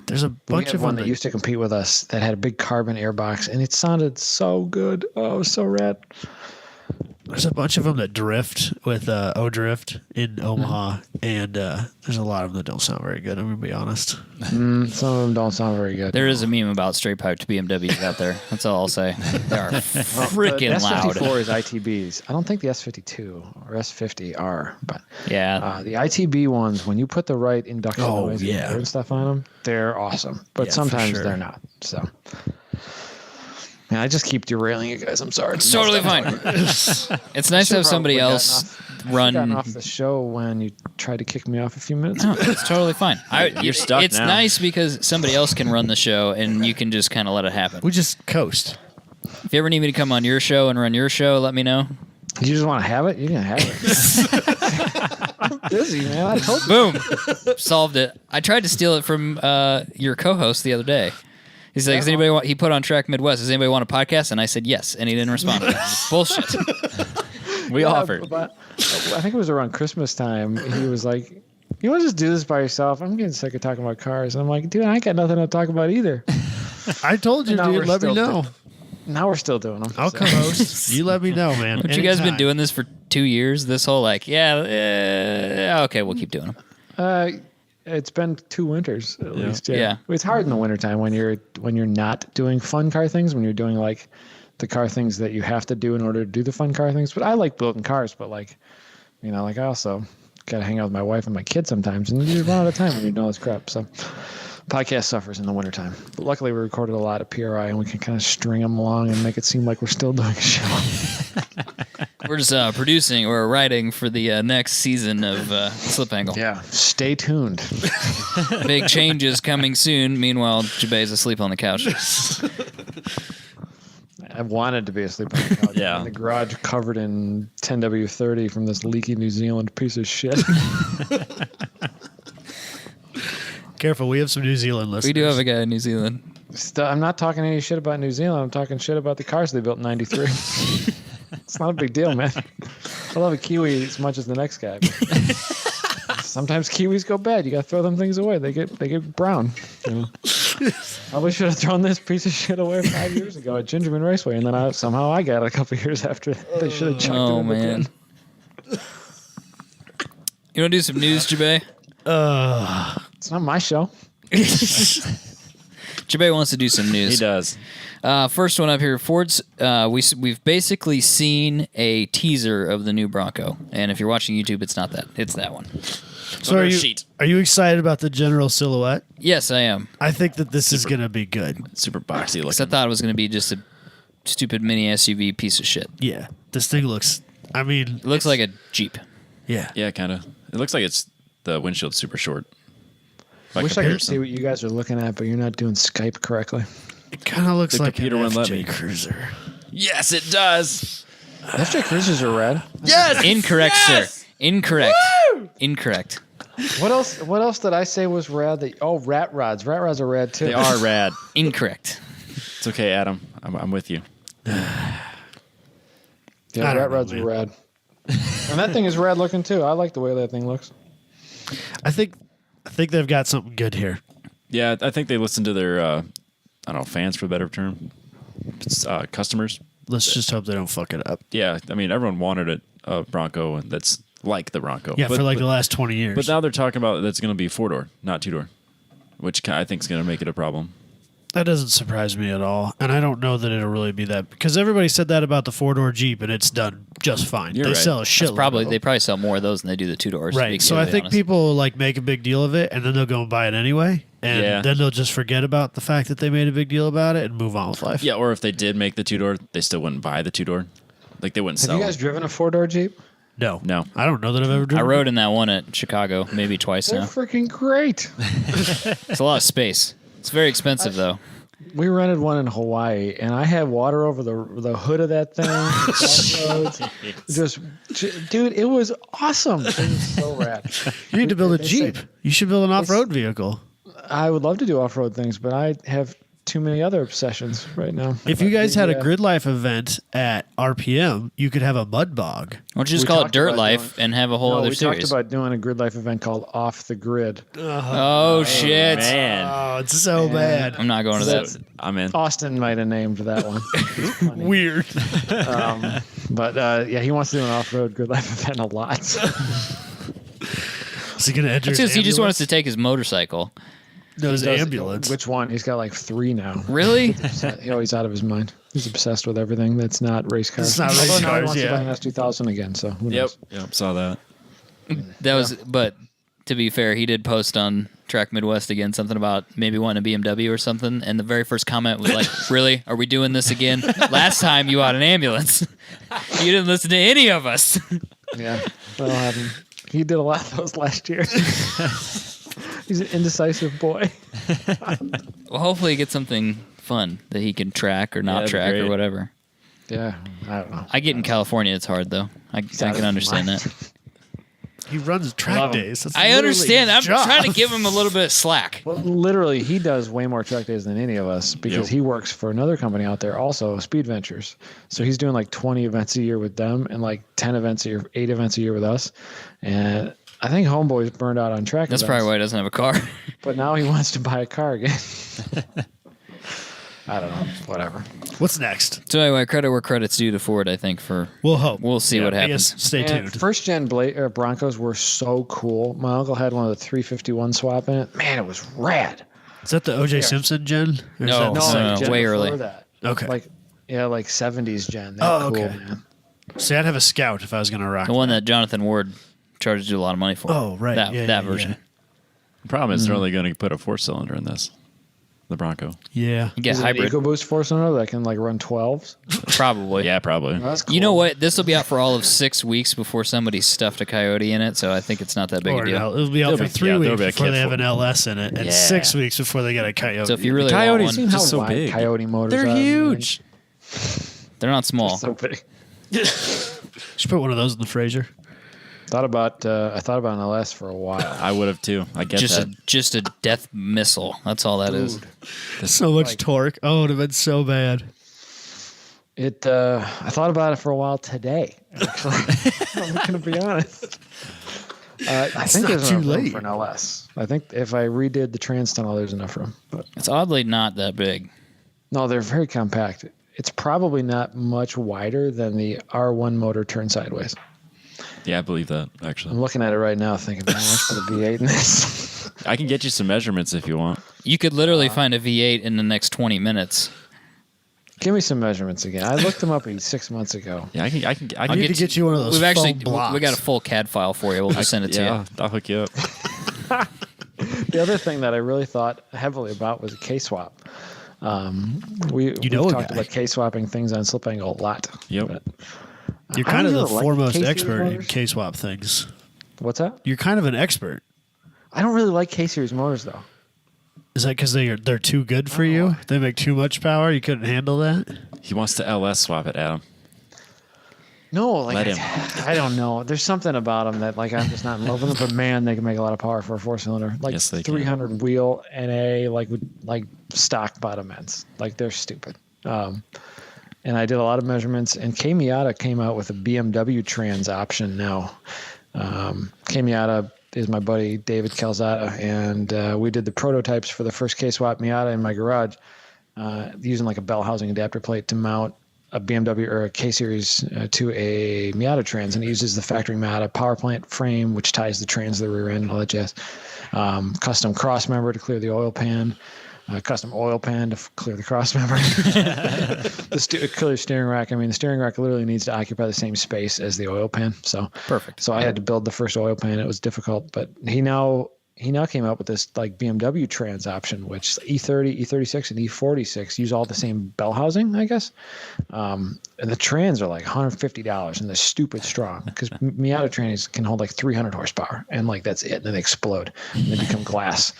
There's a We bunch had of one them. that used to compete with us that had a big carbon airbox, and it sounded so good. Oh, it was so rad. There's a bunch of them that drift with O-Drift in Omaha, and there's a lot of them that don't sound very good. I'm going to be honest. Some of them don't sound very good. There is a meme about straight piped BMWs out there. That's all I'll say. They are freaking the loud. S54 is ITBs. I don't think the S52 or S50 are, but Yeah. the ITB ones, when you put the right induction Oh, noise yeah. and stuff on them, they're awesome. But Yeah, for sometimes sure. they're not. So, man, I just keep derailing you guys. I'm sorry. It's totally fine. It's nice to have somebody else run. Gotten off the show when you tried to kick me off a few minutes. No, it's totally fine. You're stuck It's now. nice because somebody else can run the show and you can just kind of let it happen. We just coast. If you ever need me to come on your show and run your show, let me know. You just want to have it? You can have it. I'm busy, man. I told you. Boom. Solved it. I tried to steal it from your co-host the other day. He's like, does anybody want, he put on Track Midwest, does anybody want a podcast? And I said yes, and he didn't respond. Bullshit. We offered. But I think it was around Christmas time. He was like, you want to just do this by yourself? I'm getting sick of talking about cars. And I'm like, dude, I ain't got nothing to talk about either. I told you, Now dude. we're Let me still know. Now we're still doing them. I'll co-host. You let me know, man. But you guys been Anytime. doing this for 2 years? This whole like, okay, we'll keep doing them. It's been 2 winters at least. Yeah. It's hard in the wintertime when you're not doing fun car things, when you're doing like the car things that you have to do in order to do the fun car things. But I like building cars, but like, you know, like I also got to hang out with my wife and my kids sometimes, and you just run out of time when you're doing all this crap. So podcast suffers in the wintertime. But luckily we recorded a lot of PRI, and we can kind of string them along and make it seem like we're still doing a show. We're just producing or writing for the next season of Slip Angle. Yeah. Stay tuned. Big changes coming soon. Meanwhile, Jabay's asleep on the couch. I wanted to be asleep on the couch. Yeah. In the garage covered in 10W30 from this leaky New Zealand piece of shit. Careful, we have some New Zealand listeners. We do have a guy in New Zealand. I'm not talking any shit about New Zealand. I'm talking shit about the cars they built in 93. It's not a big deal, man. I love a Kiwi as much as the next guy. Sometimes Kiwis go bad. You got to throw them things away. They get brown. You know? Probably should have thrown this piece of shit away 5 years ago at Gingerman Raceway, and then somehow I got it a couple of years after. They should have chucked it in the bin. You want to do some news, Jabay? It's not my show. Jabay wants to do some news. He does. First one up here, Ford's. We've basically seen a teaser of the new Bronco, and if you're watching YouTube, it's not that. It's that one. So are you excited about the general silhouette? Yes, I am. I think that this is going to be good. Super boxy looking. 'Cause I thought it was going to be just a stupid mini SUV piece of shit. Yeah, this thing looks. I mean, It looks like a Jeep. yeah. Yeah, kind of. It looks like it's the windshield's super short. I wish I could see what you guys are looking at, but you're not doing Skype correctly. It kind of looks The like computer an wouldn't let FJ me. Cruiser. Yes, it does. FJ Cruisers are red. Yes. Incorrect, sir. Incorrect. Incorrect. What else did I say was rad? Rat rods. Rat rods are rad too. They are rad. Incorrect. It's okay, Adam. I'm with you. Yeah, I don't rat know, rods man. are rad. And that thing is rad looking too. I like the way that thing looks. I think they've got something good here. Yeah, I think they listen to their, I don't know, fans for a better term, customers. Let's just hope they don't fuck it up. Yeah, I mean, everyone wanted a Bronco that's like the Bronco. Yeah, but, for like but, the last 20 years. But now they're talking about that's going to be 4-door, not 2-door, which I think is going to make it a problem. that doesn't surprise me at all. And I don't know that it'll really be that. Because everybody said that about the 4-door Jeep, and it's done just fine. You're they right. sell a shitload. They probably sell more of those than they do the 2-doors. Right. So I think people like make a big deal of it, and then they'll go and buy it anyway. And Yeah. then they'll just forget about the fact that they made a big deal about it and move on with life. Yeah, or if they did make the 2-door, they still wouldn't buy the 2-door. Like they wouldn't Have sell you guys them. driven a 4-door Jeep? No. No. I don't know that I've ever I driven. rode in that one at Chicago maybe twice They're now. freaking great. It's a lot of space. It's very expensive though. We rented one in Hawaii, and I had water over the hood of that thing. Dude, it was awesome. It was so rad. You need to build a They say- Jeep. You should build an off-road vehicle. I would love to do off-road things, but I have too many other obsessions right now. If you guys had a Yeah. Grid Life event at RPM, you could have a mud bog. Why don't you just We call it talked Dirt about Life doing- and have a whole No, other we series? talked about doing a Grid Life event called Off the Grid. Oh shit! Man, Oh, it's so bad. I'm not going to that. I'm in. Austin might have named that one. Weird. But he wants to do an off-road Grid Life event a lot. Is he going to enter It's his just, he just wants ambulance? to take his motorcycle. No, his He does- ambulance. Which one? He's got like 3 now. Really? He's out of his mind. He's obsessed with everything that's not race cars. It's not Although race now he cars, wants yeah. to buy an S2000 again. So who knows? Yep, saw that. That was, but to be fair, he did post on Track Midwest again something about maybe wanting a BMW or something, and the very first comment was like, "Really? Are we doing this again? Last time you had an ambulance, you didn't listen to any of us." Yeah, that'll happen. He did a lot of those last year. He's an indecisive boy. Well, hopefully he gets something fun that he can track or not that'd be track or great. whatever. Yeah, I don't know. I get in California, it's hard though. I can understand that. He runs track days. That's I literally understand. his I'm job. trying to give him a little bit of slack. Well, literally, he does way more track days than any of us because he works for another company out there, also Speed Ventures. So he's doing like 20 events a year with them and like 10 events a year, 8 events a year with us. And I think Homeboy's burned out on track That's events, probably why he doesn't have a car. but now he wants to buy a car again. I don't know. Whatever. What's next? So anyway, credit where credit's due to Ford, I think. We'll hope. We'll see what I happens. guess stay And tuned. first gen Broncos were so cool. My uncle had one of the 351 swap in it. Man, it was rad. Is that the O.J. Simpson gen? Or is No, that the no, second no, way before early. That. Okay. Like 70s gen. Oh, Cool, okay. man. See, I'd have a Scout if I was going to rock The one that Jonathan Ward charged you a lot of money for. Oh, right. That Yeah, version. yeah. The problem is they're only going to put a 4-cylinder in this, the Bronco. Yeah. You get Is it an hybrid, EcoBoost 4-cylinder that can like run 12s? probably. Yeah, probably. That's cool. You know what? This will be out for all of 6 weeks before somebody stuffed a Coyote in it, so I think it's not that big Or a deal. no, it'll be out There'll for be- 3 yeah, there'll weeks be a before kit they have for an it. LS in it, and Yeah. 6 weeks before they get a Coyote. So if you really Coyotes want seem one, How just so wide big. Coyote motors They're are, man. huge. they're not small. So big. Should put one of those in the Fraser. I thought about an LS for a while. I would have too. I get that. Just a death missile. That's all that is. So much torque. Oh, it would have been so bad. I thought about it for a while today. Actually, I'm going to be honest. I think not there's too enough room late. for an LS. I think if I redid the trans tunnel, there's enough room. But It's oddly not that big. no, they're very compact. It's probably not much wider than the R1 motor turned sideways. Yeah, I believe that, actually. I'm looking at it right now thinking, man, let's put a V8 in this. I can get you some measurements if you want. You could literally find a V8 in the next 20 minutes. Give me some measurements again. I looked them up 6 months ago. Yeah, I I need to get you one of those We've actually foam blocks. we got a full CAD file for you. We'll just send it to Yeah, you. I'll hook you up. The other thing that I really thought heavily about was a K-swap. We've know a talked guy. about K-swapping things on slip angle a lot. Yep. But You're I kind of don't the really like foremost K-series expert in motors. K-swap things. What's that? You're kind of an expert. I don't really like K-series motors though. Is that because they're too good for you? They make too much power? You couldn't handle that? He wants to LS swap it, Adam. No, like Let him. I don't know. There's something about them that like I'm just not in love with them. But man, they can make a lot of power for a 4-cylinder. Like Yes, they can. 300 wheel NA, like with like stock bottom ends. Like they're stupid. And I did a lot of measurements. And K Miata came out with a BMW trans option now. K Miata is my buddy David Calzada, and we did the prototypes for the first K-swap Miata in my garage, using like a bell housing adapter plate to mount a BMW or a K-Series to a Miata trans, and it uses the factory Miata power plant frame, which ties the trans to the rear end and all that jazz. Custom cross member to clear the oil pan. Custom oil pan to clear the cross member. Clear steering rack. I mean, the steering rack literally needs to occupy the same space as the oil pan. So Perfect. So I had to build the first oil pan. It was difficult, but he now came up with this like BMW trans option, which E30, E36, and E46 use all the same bell housing, I guess. And the trans are like $150, and they're stupid strong because Miata trans can hold like 300 horsepower, and like that's it. And then they explode and they become glass.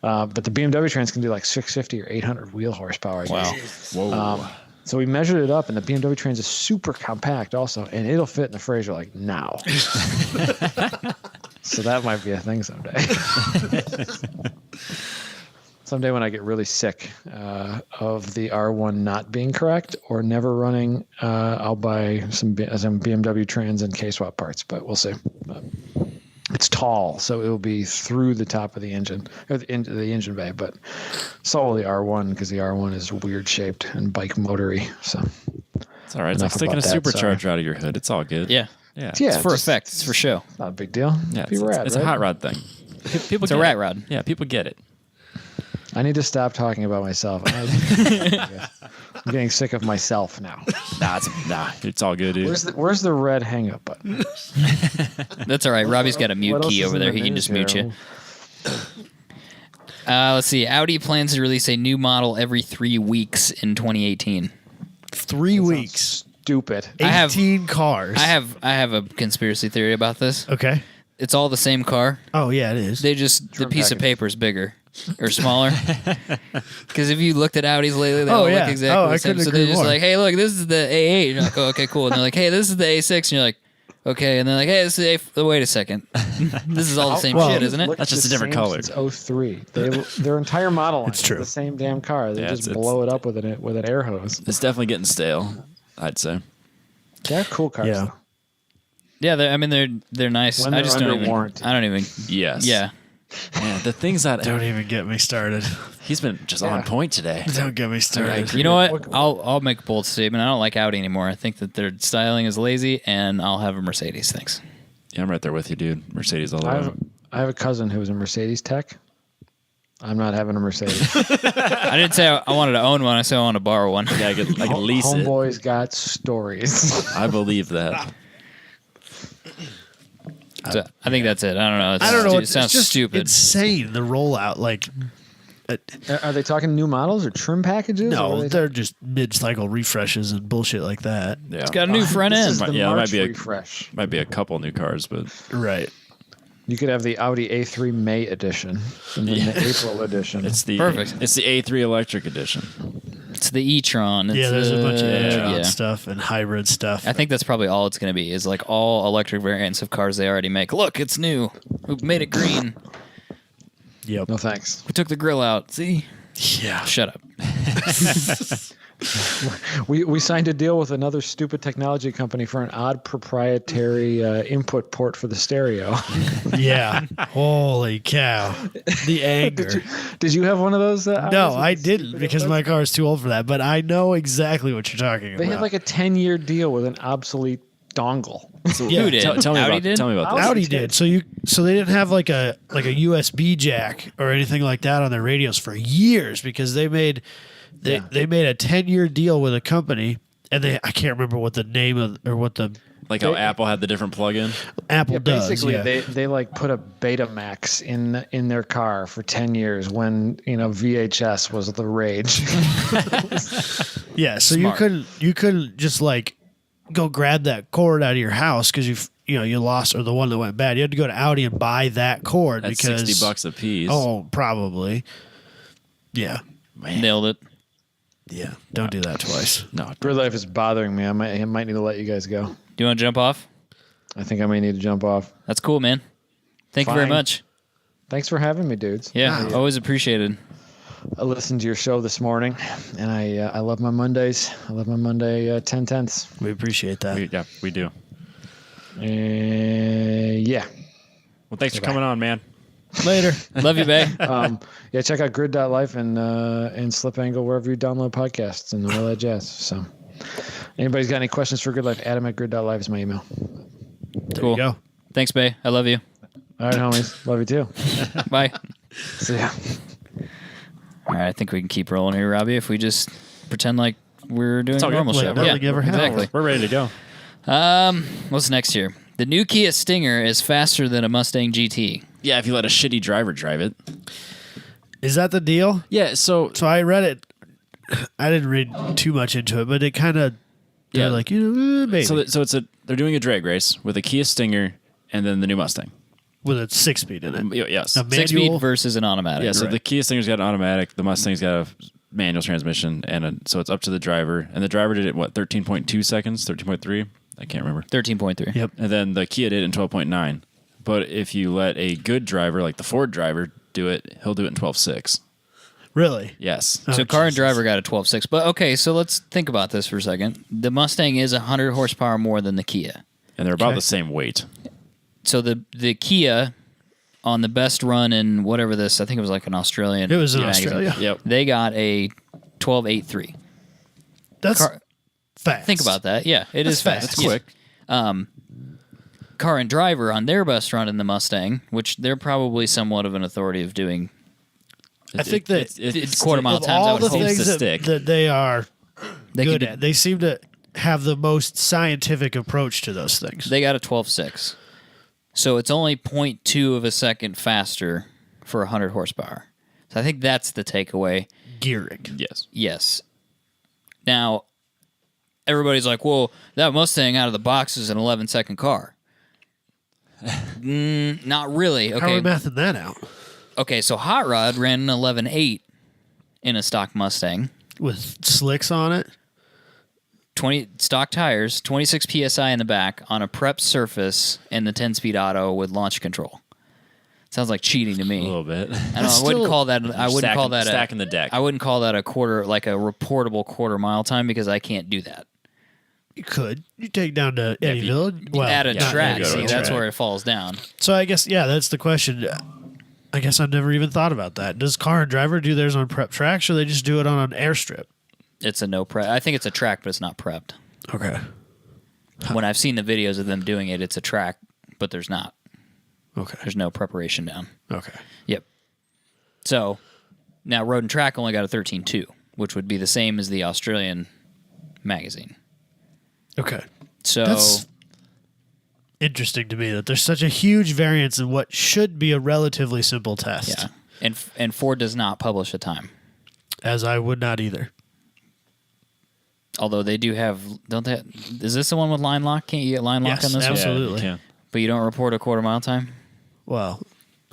But the BMW trans can do like 650 or 800 wheel horsepower. I guess. Wow. Whoa. So we measured it up, and the BMW trans is super compact also, and it'll fit in the Fraser like now. So that might be a thing someday. Someday when I get really sick of the R1 not being correct or never running, I'll buy some BMW trans and K-swap parts, but we'll see. It's tall, so it will be through the top of the engine, or the engine bay, but so will the R1 because the R1 is weird shaped and bike motory. So It's all right. It's like Enough sticking a about that, supercharger out of your hood. It's all good. Yeah. Yeah. yeah, It's for just effect. It's for show. not a big deal. Yeah, Be it's, rad, it's right? a hot rod thing. People It's a get rat it. rod. Yeah, people get it. I need to stop talking about myself. I'm getting sick of myself now. It's all good, dude. Where's the red hang-up button? That's all right. Robbie's got a mute What else key is over in there. the He can news just mute here? you. Let's see. Audi plans to release a new model every 3 weeks in 2018. 3 weeks. Stupid. I have- 18 cars. I have a conspiracy theory about this. Okay. It's all the same car. Oh, yeah, it is. The piece of package. paper is bigger. or smaller. Because if you looked at Audis lately, they all look exactly the I same. couldn't So agree they're just more. like, hey, look, this is the A8. You're like, oh, okay, cool. And they're like, hey, this is the A6. And you're like, okay. And they're like, hey, this is the A. Wait a second. This is all the same shit, isn't it? Looked That's just the a different same color. Since 03. Their entire model line It's is true. the same damn car. They Yeah, just it's- blow it up with an air hose. It's definitely getting stale, I'd say. They're cool cars. Yeah. Though. Yeah, they're nice. When I they're just under don't even. warranty. I don't even. Yes. Yeah. Man, the things that Don't even get me started. he's been just Yeah. on point today. Don't get me started. You know what? I'll make a bold statement. I don't like Audi anymore. I think that their styling is lazy, and I'll have a Mercedes. Thanks. Yeah, I'm right there with you, dude. Mercedes all the way. I have a cousin who was a Mercedes tech. I'm not having a Mercedes. I didn't say I wanted to own one. I said I want to borrow one. Yeah, I could lease it. Homeboy's got stories. I believe that. So, I think that's it. I don't know. I don't know. It sounds it's just stupid. insane, the rollout. Like, Are they talking new models or trim packages? or no, are they they're just mid-cycle refreshes and bullshit like that. Yeah. It's got a new front This end. is the Yeah, it March might be a- refresh. Might be a couple new cars, but Right. You could have the Audi A3 May edition and then the April edition. it's the Perfect. It's the A3 Electric Edition. It's the e-tron. It's Yeah, there's a bunch of e-tron yeah. stuff and hybrid stuff. I think that's probably all it's going to be is like all electric variants of cars they already make. Look, it's new. We made it green. Yep. No thanks. We took the grill out. See? Yeah. Shut up. We signed a deal with another stupid technology company for an odd proprietary input port for the stereo. Yeah. Holy cow. The anger. Did you have one of those? No, Audis I with the didn't stupid because input? my car is too old for that, but I know exactly what you're talking about. They had like a 10-year deal with an obsolete dongle. Yeah. Who did? Tell me Audi about did? tell me about this. Audi did. So they didn't have like a USB jack or anything like that on their radios for years because they made they made a 10-year deal with a company and I can't remember what the name of or what the Like how Apple had the different plug-in. Apple Yeah, does. basically, Yeah. they like put a Betamax in their car for 10 years when VHS was the rage. Yeah, so Smart. you couldn't just like go grab that cord out of your house because you lost or the one that went bad. You had to go to Audi and buy that cord At because $60 a piece. Oh, probably. Yeah, man. Nailed it. yeah. Don't do that twice. No, Grid life is bothering me. I might need to let you guys go. Do you want to jump off? I think I may need to jump off. That's cool, man. Thank you very Fine. much. Thanks for having me, dudes. Yeah, always appreciated. I listened to your show this morning, and I love my Mondays. I love my Monday 10/10s. We appreciate that. we do. Yeah. Well, thanks for coming on, man. Later. Love you, Bay. Yeah, check out grid.life and Slip Angle wherever you download podcasts and all that jazz. So, anybody's got any questions for Grid Life? Adam at grid.life is my email. There Cool. you go. Thanks, Bay. I love you. All right, homies. Love you too. Bye. See ya. All right, I think we can keep rolling here, Robbie, if we just pretend like we're doing a all good. normal Like show. nothing ever happened. exactly. We're ready to go. What's next here? The new Kia Stinger is faster than a Mustang GT. Yeah, if you let a shitty driver drive it. Is that the deal? Yeah, so So I read it. I didn't read too much into it, but it kind of Yeah. like maybe so they're doing a drag race with a Kia Stinger and then the new Mustang. with a 6-speed in it. Yes. A Six manual speed versus an automatic. Yeah, so Right. the Kia Stinger's got an automatic, the Mustang's got a manual transmission, and so it's up to the driver. And the driver did it, 13.2 seconds, 13.3? I can't remember. 13.3. Yep. And then the Kia did it in 12.9. But if you let a good driver, like the Ford driver, do it, he'll do it in 12.6. Really? Yes. So Oh, car and Jesus. driver got a 12.6. But okay, so let's think about this for a second. The Mustang is 100 horsepower more than the Kia. And they're about Okay. the same weight. So the Kia on the best run in whatever this, I think it was like an Australian. It was in magazine, Australia. Yep. They got a 12.83. That's Car, fast. think about that. Yeah, it is That's fast. fast. Quick. Car and driver on their best run in the Mustang, which they're probably somewhat of an authority of doing. I think that It's quarter mile of times. I all would the hope. Seems things to that, stick. that they are They good could- at, they seem to have the most scientific approach to those things. They got a 12.6. So it's only 0.2 of a second faster for 100 horsepower. So I think that's the takeaway. Gearing. Yes. Yes. Now, everybody's like, well, that Mustang out of the box is an 11-second car. Not really. How are we Okay. mathing that out? Okay, so Hot Rod ran an 11.8 in a stock Mustang. With slicks on it. 20 stock tires, 26 psi in the back on a prep surface, and the 10-speed auto with launch control. Sounds like cheating to me. A little bit. I don't know, I wouldn't call that. I wouldn't call that stacking the deck. I wouldn't call that a reportable quarter mile time because I can't do that. You could. You take down to Eddyville. Well, At a track, you go to see, a that's track. where it falls down. So I guess, that's the question. I guess I've never even thought about that. Does Car and Driver do theirs on prep tracks, or they just do it on an airstrip? It's a no prep. I think it's a track, but it's not prepped. Okay. When I've seen the videos of them doing it, it's a track, but there's not. Okay. There's no preparation down. Okay. Yep. So now Road and Track only got a 13.2, which would be the same as the Australian magazine. Okay. So That's interesting to me that there's such a huge variance in what should be a relatively simple test. yeah, and Ford does not publish a time, As I would not either. although they do have. Don't they? Is this the one with line lock? Can't you get line lock Yes, on this one? absolutely. Yeah, you can. But you don't report a quarter mile time. Well,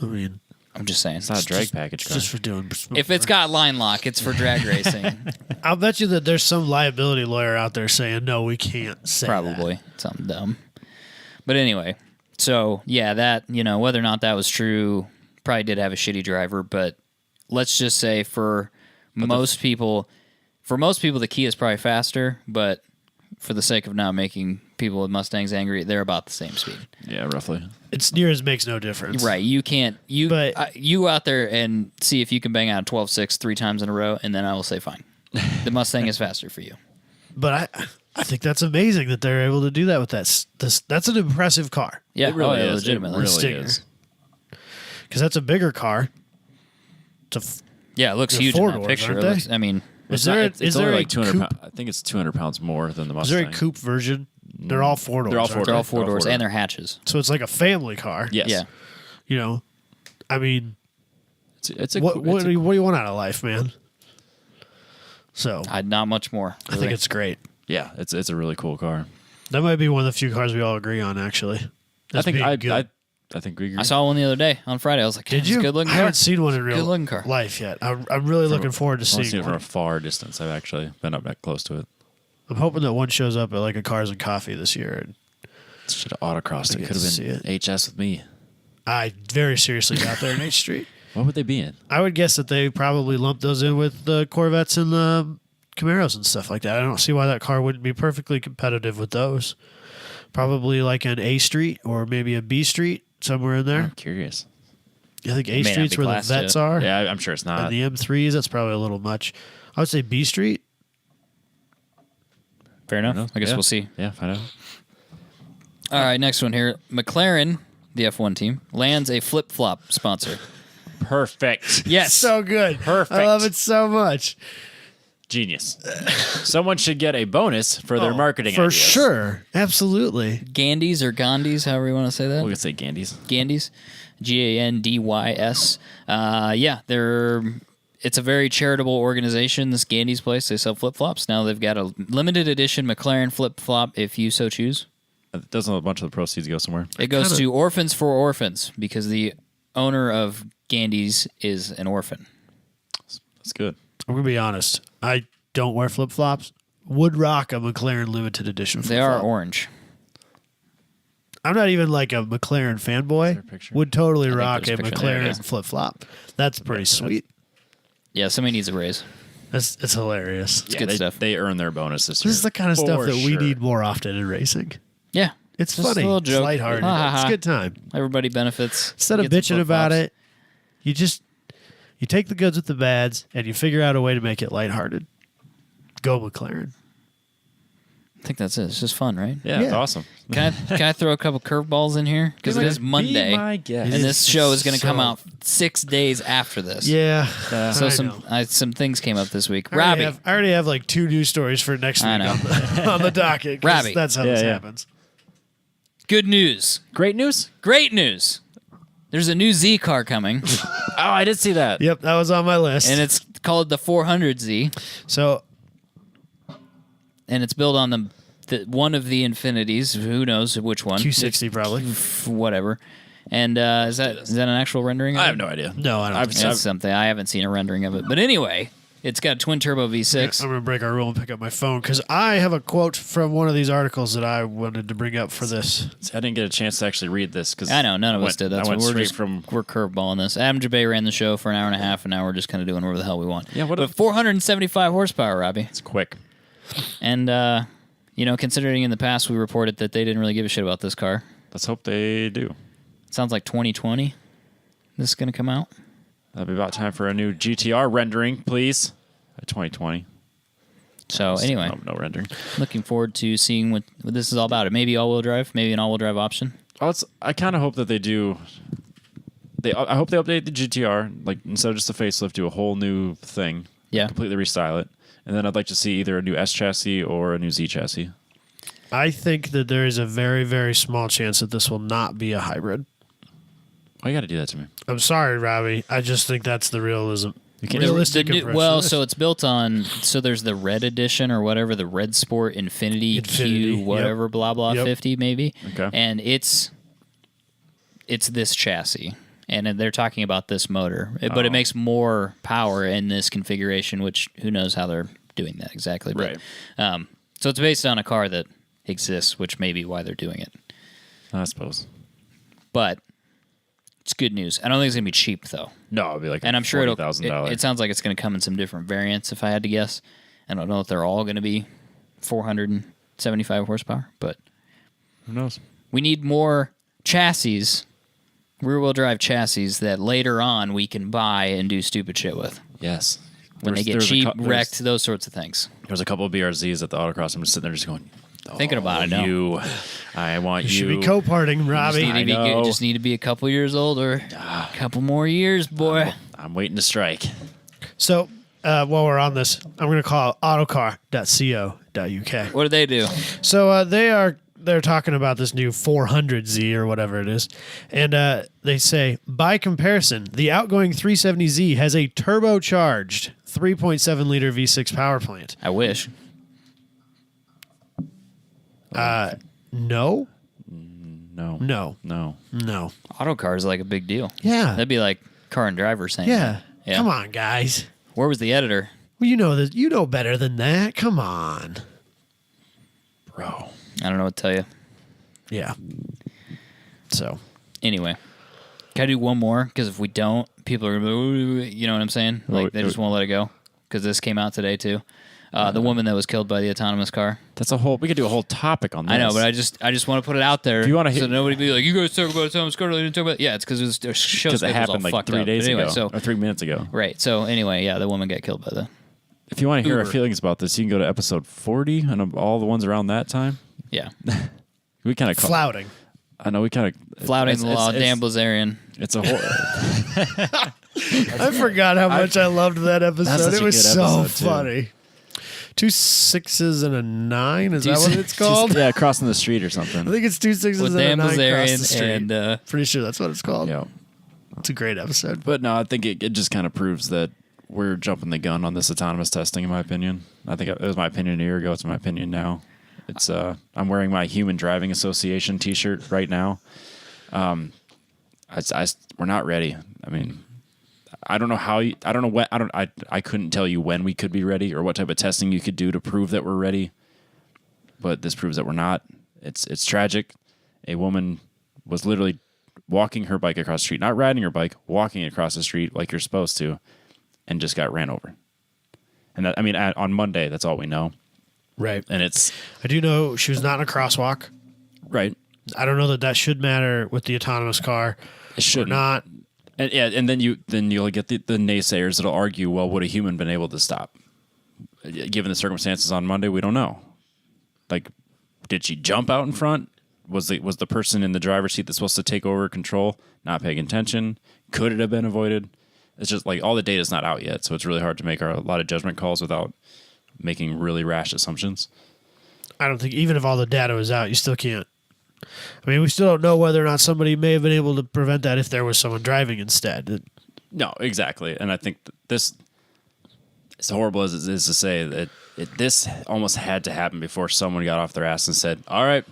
I mean, I'm just saying. It's not a drag package car. just for doing. If it's got line lock, it's for drag racing. I'll bet you that there's some liability lawyer out there saying, no, we can't say Probably something dumb. But anyway, so yeah, that, whether or not that was true, probably did have a shitty driver. But let's just say for most people, the Kia is probably faster. But for the sake of not making people with Mustangs angry, they're about the same speed. Yeah, roughly. It's near as makes no difference. Right. You can't. But- You out there and see if you can bang out 12.6 3 times in a row, and then I will say fine. The Mustang is faster for you. But I think that's amazing that they're able to do that with that. That's an impressive car. Yeah, It really is. legitimately. It really Stinger. is. Because that's a bigger car. It's Yeah, it looks They're huge in that four-doors, picture. aren't It they? looks, I mean, is Not- there, it's is only there a like 200 coupe? pounds. I think it's 200 pounds more than the Is there Mustang. a coupe version? They're all four doors. They're all aren't four they? they're all four They're all doors, four-door. and they're hatches. So it's like a family car. Yes. Yeah. I mean, It's a what cool- what it's do a- you, what do you want out of life, man? So Not much more. I think it's great. yeah, it's a really cool car. That might be one of the few cars we all agree on, actually. I think being good. I think we agree. I saw one the other day on Friday. I was like, Did "It's you? a good looking I car." haven't seen one in real Good-looking car. life yet. I'm really looking forward to I've only seeing seen it from one. a far distance. I've actually been up that close to it. I'm hoping that one shows up at like a Cars and Coffee this year. And Should have autocrossed. I It get could to see have been HS with me. I very seriously got there in H Street. What would they be in? I would guess that they probably lumped those in with the Corvettes and the Camaros and stuff like that. I don't see why that car wouldn't be perfectly competitive with those. Probably like an A Street or maybe a B Street, somewhere in there. I'm curious. I think A May not Street's be where the classed Vets yet. are. Yeah, I'm sure it's not. And the M3s, that's probably a little much. I would say B Street. Fair enough. know. I guess Yeah. we'll see. Yeah, find out. All right, next one here. McLaren, the F1 team, lands a flip-flop sponsor. Perfect. Yes. So good. Perfect. I love it so much. Genius. Someone should get a bonus for their marketing For ideas. sure. Absolutely. Gandys or Gandhis, however you want to say that. We're going to say Gandys. Gandys, Gandys. It's a very charitable organization, this Gandys place. They sell flip-flops. Now they've got a limited edition McLaren flip-flop, if you so choose. Doesn't a bunch of the proceeds go somewhere? It goes kinda- to Orphans for Orphans because the owner of Gandys is an orphan. That's good. I'm going to be honest. I don't wear flip flops. Would rock a McLaren limited edition They are flip-flop. orange. I'm not even like a McLaren fanboy. there a picture? Would totally think rock a there's a picture. There it McLaren is. flip flop. That's pretty sweet. Yeah, somebody needs a raise. It's hilarious. It's good they, stuff. They earn their bonus this year. This is the kind of stuff For that we sure. need more often in racing. Yeah. It's Just a funny. little It's joke. lighthearted. Ha, ha, ha. It's a good time. Everybody benefits. Instead of Get some bitching about flip-flops. it, you take the goods with the bads and you figure out a way to make it lighthearted. Go McLaren. I think that's it. It's just fun, right? Yeah, it's Yeah. awesome. Can I throw a couple curveballs in here? Because it is Monday. Be my guest. And this show is going to come so- out 6 days after this. Yeah. So I some know. some things came up this week. I already Robbie, have like 2 news stories for next week I know. on the docket. 'cause Robbie. That's how Yeah, this yeah. happens. good news. Great news. Great news. There's a new Z car coming, Oh, I did see that. Yep, that was on my list. and it's called the 400Z, So and it's built on the one of the Infinities. Who knows which one? Q60 probably. Whatever. And is that an actual rendering? I have no idea. No, I don't think so. That's something. I haven't seen a rendering of it. But anyway, it's got a twin turbo V6. I'm going to break our rule and pick up my phone because I have a quote from one of these articles that I wanted to bring up for this. See, I didn't get a chance to actually read this because I know none of us did. That's I what went we're straight we're curveballing this. Adam Jabaay ran the show for an hour and a half, and now we're just kind of doing whatever the hell we want. Yeah, but 475 horsepower, Robbie. It's quick. And considering in the past we reported that they didn't really give a shit about this car. Let's hope they do. Sounds like 2020. This is going to come out. That'll be about time for a new GTR rendering, please. 2020. So anyway, no rendering. Looking forward to seeing what this is all about. It may be all-wheel drive, maybe an all-wheel drive option. I kind of hope that they do. I hope they update the GTR, like instead of just a facelift, do a whole new thing. Yeah. Completely restyle it, and then I'd like to see either a new S chassis or a new Z chassis. I think that there is a very, very small chance that this will not be a hybrid. Why you got to do that to me? I'm sorry, Robbie. I just think that's the realism. Realistic impression. So it's built on. So there's the Red Edition or whatever, the Red Sport Infinity Q whatever, blah blah 50 maybe. Okay. And it's this chassis, and they're talking about this motor, but it makes more power in this configuration, which who knows how they're doing that exactly. But, Right. So it's based on a car that exists, which may be why they're doing it. I suppose. But it's good news. I don't think it's gonna be cheap though. No, it'll be like And I'm sure $40,000. it sounds like it's going to come in some different variants, if I had to guess. I don't know if they're all going to be 475 horsepower, but Who knows? we need more chassis, rear-wheel drive chassis, that later on we can buy and do stupid shit with. Yes. When they get cheap, wrecked, those sorts of things. There's a couple of BRZs at the autocross. I'm just sitting there just going, Thinking about it now. I want You you. should be co-parting, Robbie. Just need to be a couple years older. A couple more years, boy. I'm waiting to strike. So while we're on this, I'm going to call autocar.co.uk. What do they do? So they're talking about this new 400Z or whatever it is, and they say by comparison, the outgoing 370Z has a turbocharged 3.7 liter V6 power plant. I wish. No, No. no, No. no. Auto cars like a big deal. Yeah, That'd be like car and driver saying yeah. that. Come on, guys. Where was the editor? Well, you know that. You know better than that. Come on. Bro. I don't know what to tell you. Yeah. So Anyway, can I do one more? Because if we don't, people are going to be, you know what I'm saying? Like, they just won't let it go. Because this came out today, too. The woman that was killed by the autonomous car. That's we could do a whole topic on this. I know, but I just want to put it out there. Do you want to so nobody be like, you guys talk about autonomous car, you didn't talk about it. Yeah, it's because their show because it schedule's all happened like fucked 3 up. days But anyway, ago or 3 minutes ago. Right. So anyway, yeah, the woman got killed by the. If you want to hear our Uber. feelings about this, you can go to episode 40 and all the ones around that time. Yeah. We kind of flouting. I know we kind of Flouting the law, Dan Blazarian. It's a whole. I forgot how much I loved that episode. such It a was good so episode, too. funny. 2 6s and a 9. Is that what it's called? Yeah, crossing the street or something. I think it's 2 6s With and a Dan 9 across the Blazarian street. and Pretty sure that's what it's called. Yeah. It's a great episode. But no, I think it just kind of proves that we're jumping the gun on this autonomous testing, in my opinion. I think it was my opinion a year ago. It's my opinion now. It's I'm wearing my Human Driving Association T-shirt right now. We're not ready. I mean, I don't know how. I don't know when. I couldn't tell you when we could be ready or what type of testing you could do to prove that we're ready. But this proves that we're not. It's tragic. A woman was literally walking her bike across the street, not riding her bike, walking across the street like you're supposed to, and just got ran over. And that, I mean, on Monday, that's all we know. Right. And it's I do know she was not in a crosswalk. right. I don't know that should matter with the autonomous car. It should Not. And yeah, and then you'll get the naysayers that'll argue, well, would a human been able to stop? Given the circumstances on Monday, we don't know. Like, did she jump out in front? Was the person in the driver's seat that's supposed to take over control not paying attention? Could it have been avoided? It's just like all the data's not out yet, so it's really hard to make a lot of judgment calls without making really rash assumptions. I don't think even if all the data was out, you still can't. I mean, we still don't know whether or not somebody may have been able to prevent that if there was someone driving instead. No, exactly. And I think this, as horrible as it is to say, that this almost had to happen before someone got off their ass and said, all right,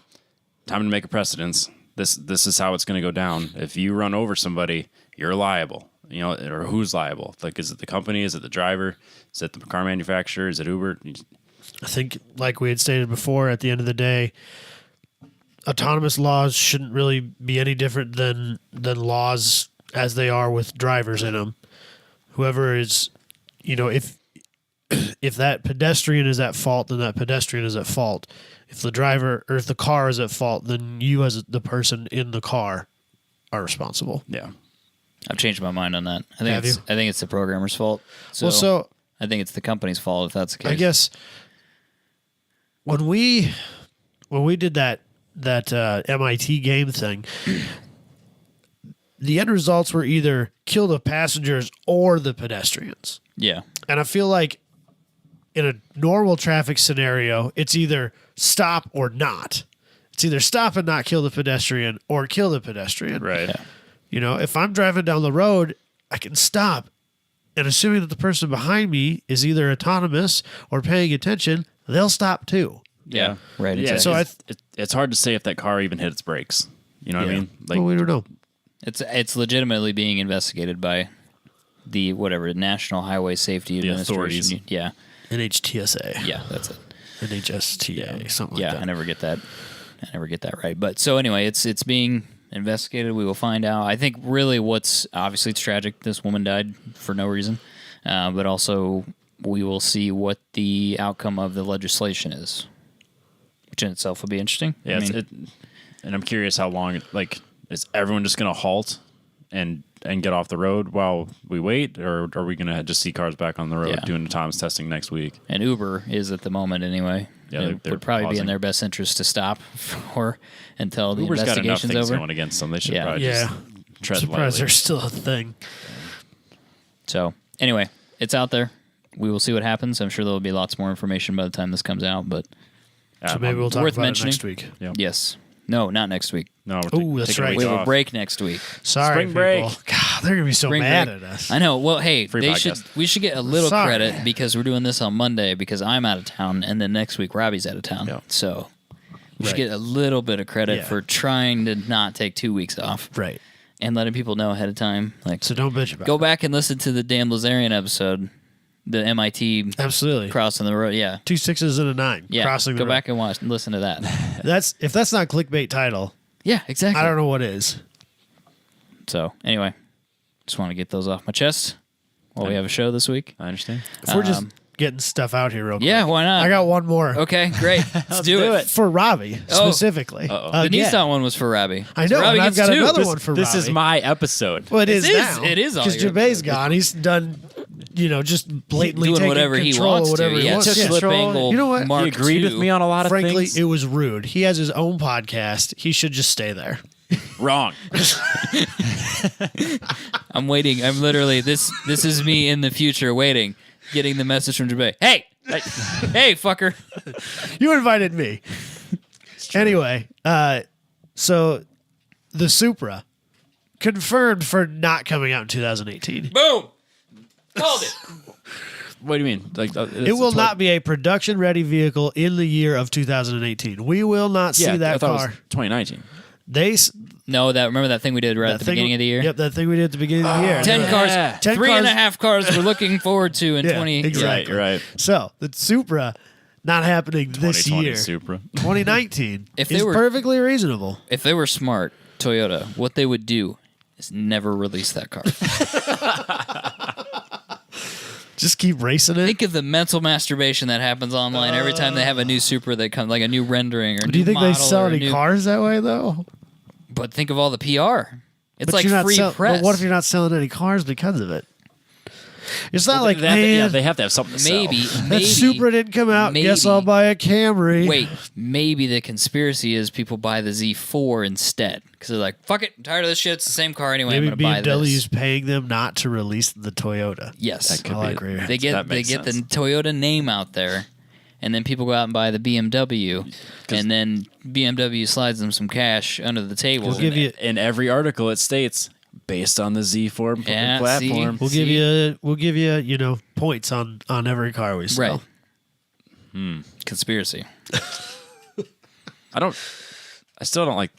time to make a precedence. this is how it's going to go down. If you run over somebody, you're liable. Or who's liable? Like, is it the company? Is it the driver? Is it the car manufacturer? Is it Uber? I think, like we had stated before, at the end of the day, autonomous laws shouldn't really be any different than laws as they are with drivers in them. Whoever is, if that pedestrian is at fault, then that pedestrian is at fault. If the driver or if the car is at fault, then you as the person in the car are responsible. Yeah. I've changed my mind on that. I Have you? think it's the programmer's fault. So I think it's the company's fault if that's the case. I guess when we did that MIT game thing, the end results were either kill the passengers or the pedestrians. Yeah. And I feel like in a normal traffic scenario, it's either stop or not. It's either stop and not kill the pedestrian or kill the pedestrian. Right. Yeah. If I'm driving down the road, I can stop. And assuming that the person behind me is either autonomous or paying attention, they'll stop too. Yeah. Right. Yeah. Exactly. So it's hard to say if that car even hit its brakes. You know what I mean? Like, Well, we don't know. It's legitimately being investigated by the National Highway Safety Administration. authorities. Yeah. NHTSA. Yeah. That's it. NHSTA. Something like Yeah. that. I never get that right. But so anyway, it's being investigated. We will find out. I think really what's obviously it's tragic. This woman died for no reason, but also we will see what the outcome of the legislation is, which in itself will be interesting. Yeah, I mean, and I'm curious how long. Is everyone just going to halt and get off the road while we wait, or are we going to just see cars back on the road doing autonomous testing next week? and Uber is at the moment anyway. Yeah, it they're would probably be pausing. in their best interest to stop until the Uber's got enough investigation's things over. going against them. They should Yeah. probably Yeah. just tread Surprised lightly. there's still a thing. So anyway, it's out there. We will see what happens. I'm sure there will be lots more information by the time this comes out. But So maybe we'll talk worth about it mentioning. next week. Yeah. yes, no, not next week. No, Ooh, that's taking right. weeks We have a off. break next week. Sorry, Spring break. people. God, they're gonna be so Spring mad break. at us. I know. Well, hey, Free they podcast. we should get a little Sorry. credit because we're doing this on Monday because I'm out of town, and then next week Robbie's out of town. Yeah. So we should Right. get a little bit of credit Yeah. for trying to not take 2 weeks off Right. and letting people know ahead of time. Like, So don't bitch about go it. back and listen to the Dan Blazarian episode, the MIT Absolutely. crossing the road. Yeah. 2 6s and a 9. Yeah, Crossing go the back and listen to that. That's if that's not clickbait title, Yeah, exactly. I don't know what is. So anyway, just want to get those off my chest while we have a show this week. I understand. If we're just getting stuff out here real quick. Yeah, why not? I got one more Okay, great. Let's do it. for Robbie Oh. specifically. The Again. Nissan one was for Robbie. I So know, Robbie and I've gets got two. another one for This Robbie. is my episode. Well, it is now. It is all because your Jabay's gone. He's done, just blatantly Doing taking whatever he control wants of whatever to. he Yeah, wants. it's Yeah. a slip angle. You know what? Mark He agreed with II. me on a lot of Frankly, things. it was rude. He has his own podcast. He should just stay there. Wrong. I'm waiting. I'm literally this is me in the future waiting, getting the message from Jabay. Hey, fucker. You invited me. Anyway, so the Supra confirmed for not coming out in 2018. Boom. Called it. What do you mean? Like It will not be a production-ready vehicle in the year of 2018. We will not see Yeah, I that thought car. it was 2019. No, remember that thing we did right at the beginning of the year? Yep, that thing we did at the beginning of the year. 10 cars, Yeah. 10 three and a cars- half cars we're looking forward to in Yeah, 20. exactly. Right. So the Supra not happening this 2020 year. Supra. 2019 If is they were- perfectly reasonable. If they were smart, Toyota, what they would do is never release that car. Just keep racing it. Think of the mental masturbation that happens online every time they have a new Supra that comes, like a new rendering or Do you new think they model sell or a any new- cars that way though? But think of all the PR. It's But like you're not free press. But what if you're not selling any cars because of it? It's not like, they have to, man, they have to have something to maybe, sell. that Supra didn't come out. Guess maybe- I'll buy a Camry. Wait, maybe the conspiracy is people buy the Z4 instead because they're like, "Fuck it, I'm tired of this shit. It's the same car anyway. Maybe I'm gonna buy BMW's this." paying them not to release the Toyota. Yes, That could I'll be agree. they get that makes the sense. Toyota name out there, and then people go out and buy the BMW, and then BMW slides them some cash under the table. We'll give you In every article, it states based on the Z4 Yeah, platform. see? we'll give you points on every car we sell. right conspiracy. I still don't like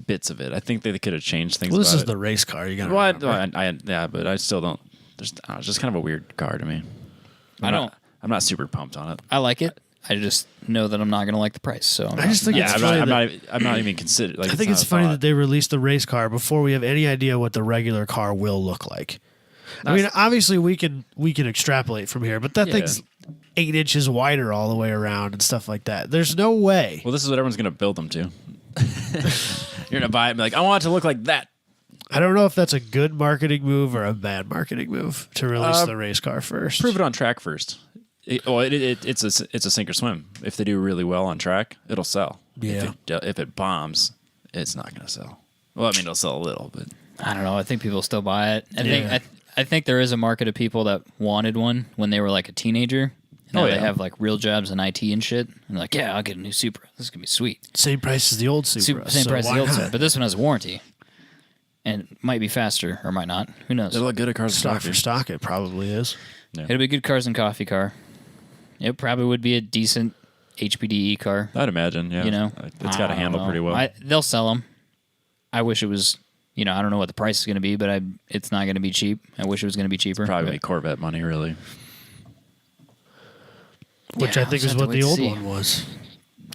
bits of it. I think they could have changed things. Well, this about is it. the race car. You got to Well, yeah, but I still don't. It's just kind of a weird car to me. I'm not super pumped on it. I like it. I just know that I'm not going to like the price. So I just think it's funny. I'm not even considered. Like, I think it's funny that they released the race car before we have any idea what the regular car will look like. I mean, obviously we can extrapolate from here, but that thing's 8 inches wider all the way around and stuff like that. There's no way. Well, this is what everyone's going to build them to. You're going to buy it and be like, I want it to look like that. I don't know if that's a good marketing move or a bad marketing move to release the race car first. Prove it on track first. It's a sink or swim. If they do really well on track, it'll sell. Yeah. If it bombs, it's not going to sell. Well, I mean, it'll sell a little, but I don't know. I think people still buy it. I think there is a market of people that wanted one when they were like a teenager. Now they have like real jobs in IT and shit. And they're like, yeah, I'll get a new Supra. This is going to be sweet. Same price as the old Supra. Same price as the old Supra. But this one has a warranty. And it might be faster or might not. Who knows? it'll look good at Cars and Stock Coffee. for stock, it probably is. Yeah. It'll be a good Cars and Coffee car. It probably would be a decent HPDE car. I'd imagine, yeah. You know? It's got to handle pretty well. They'll sell them. I wish it was, I don't know what the price is going to be, but it's not going to be cheap. I wish it was going to be cheaper. Probably Corvette money, really. Which Yeah, I think we'll is have to what wait the to old see. one was.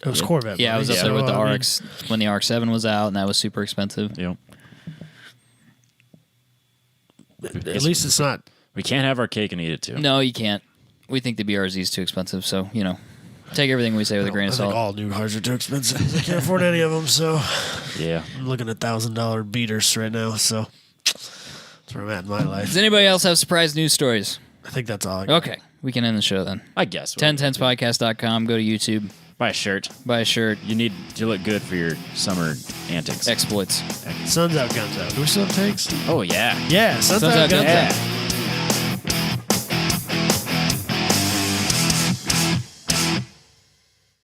It was Corvette. Yeah, I money, was up there with the I mean, RX when the RX-7 was out, and that was super expensive. Yep. At least it's not. We can't have our cake and eat it too. No, you can't. We think the BRZ is too expensive, so, take everything we say with a grain of I think salt. all new cars are too expensive. I can't afford any of them, so Yeah. I'm looking at $1,000 beaters right now. So that's where I'm at in my life. Does anybody else have surprise news stories? I think that's all I got. Okay, we can end the show then. I guess. 10tenspodcast.com, go to YouTube, Buy a shirt. buy a shirt, You need to look good for your summer antics. exploits. Sun's out, guns out. Do we still have takes? Oh, yeah. Yeah, sun's Sun's out, out, guns guns out. out.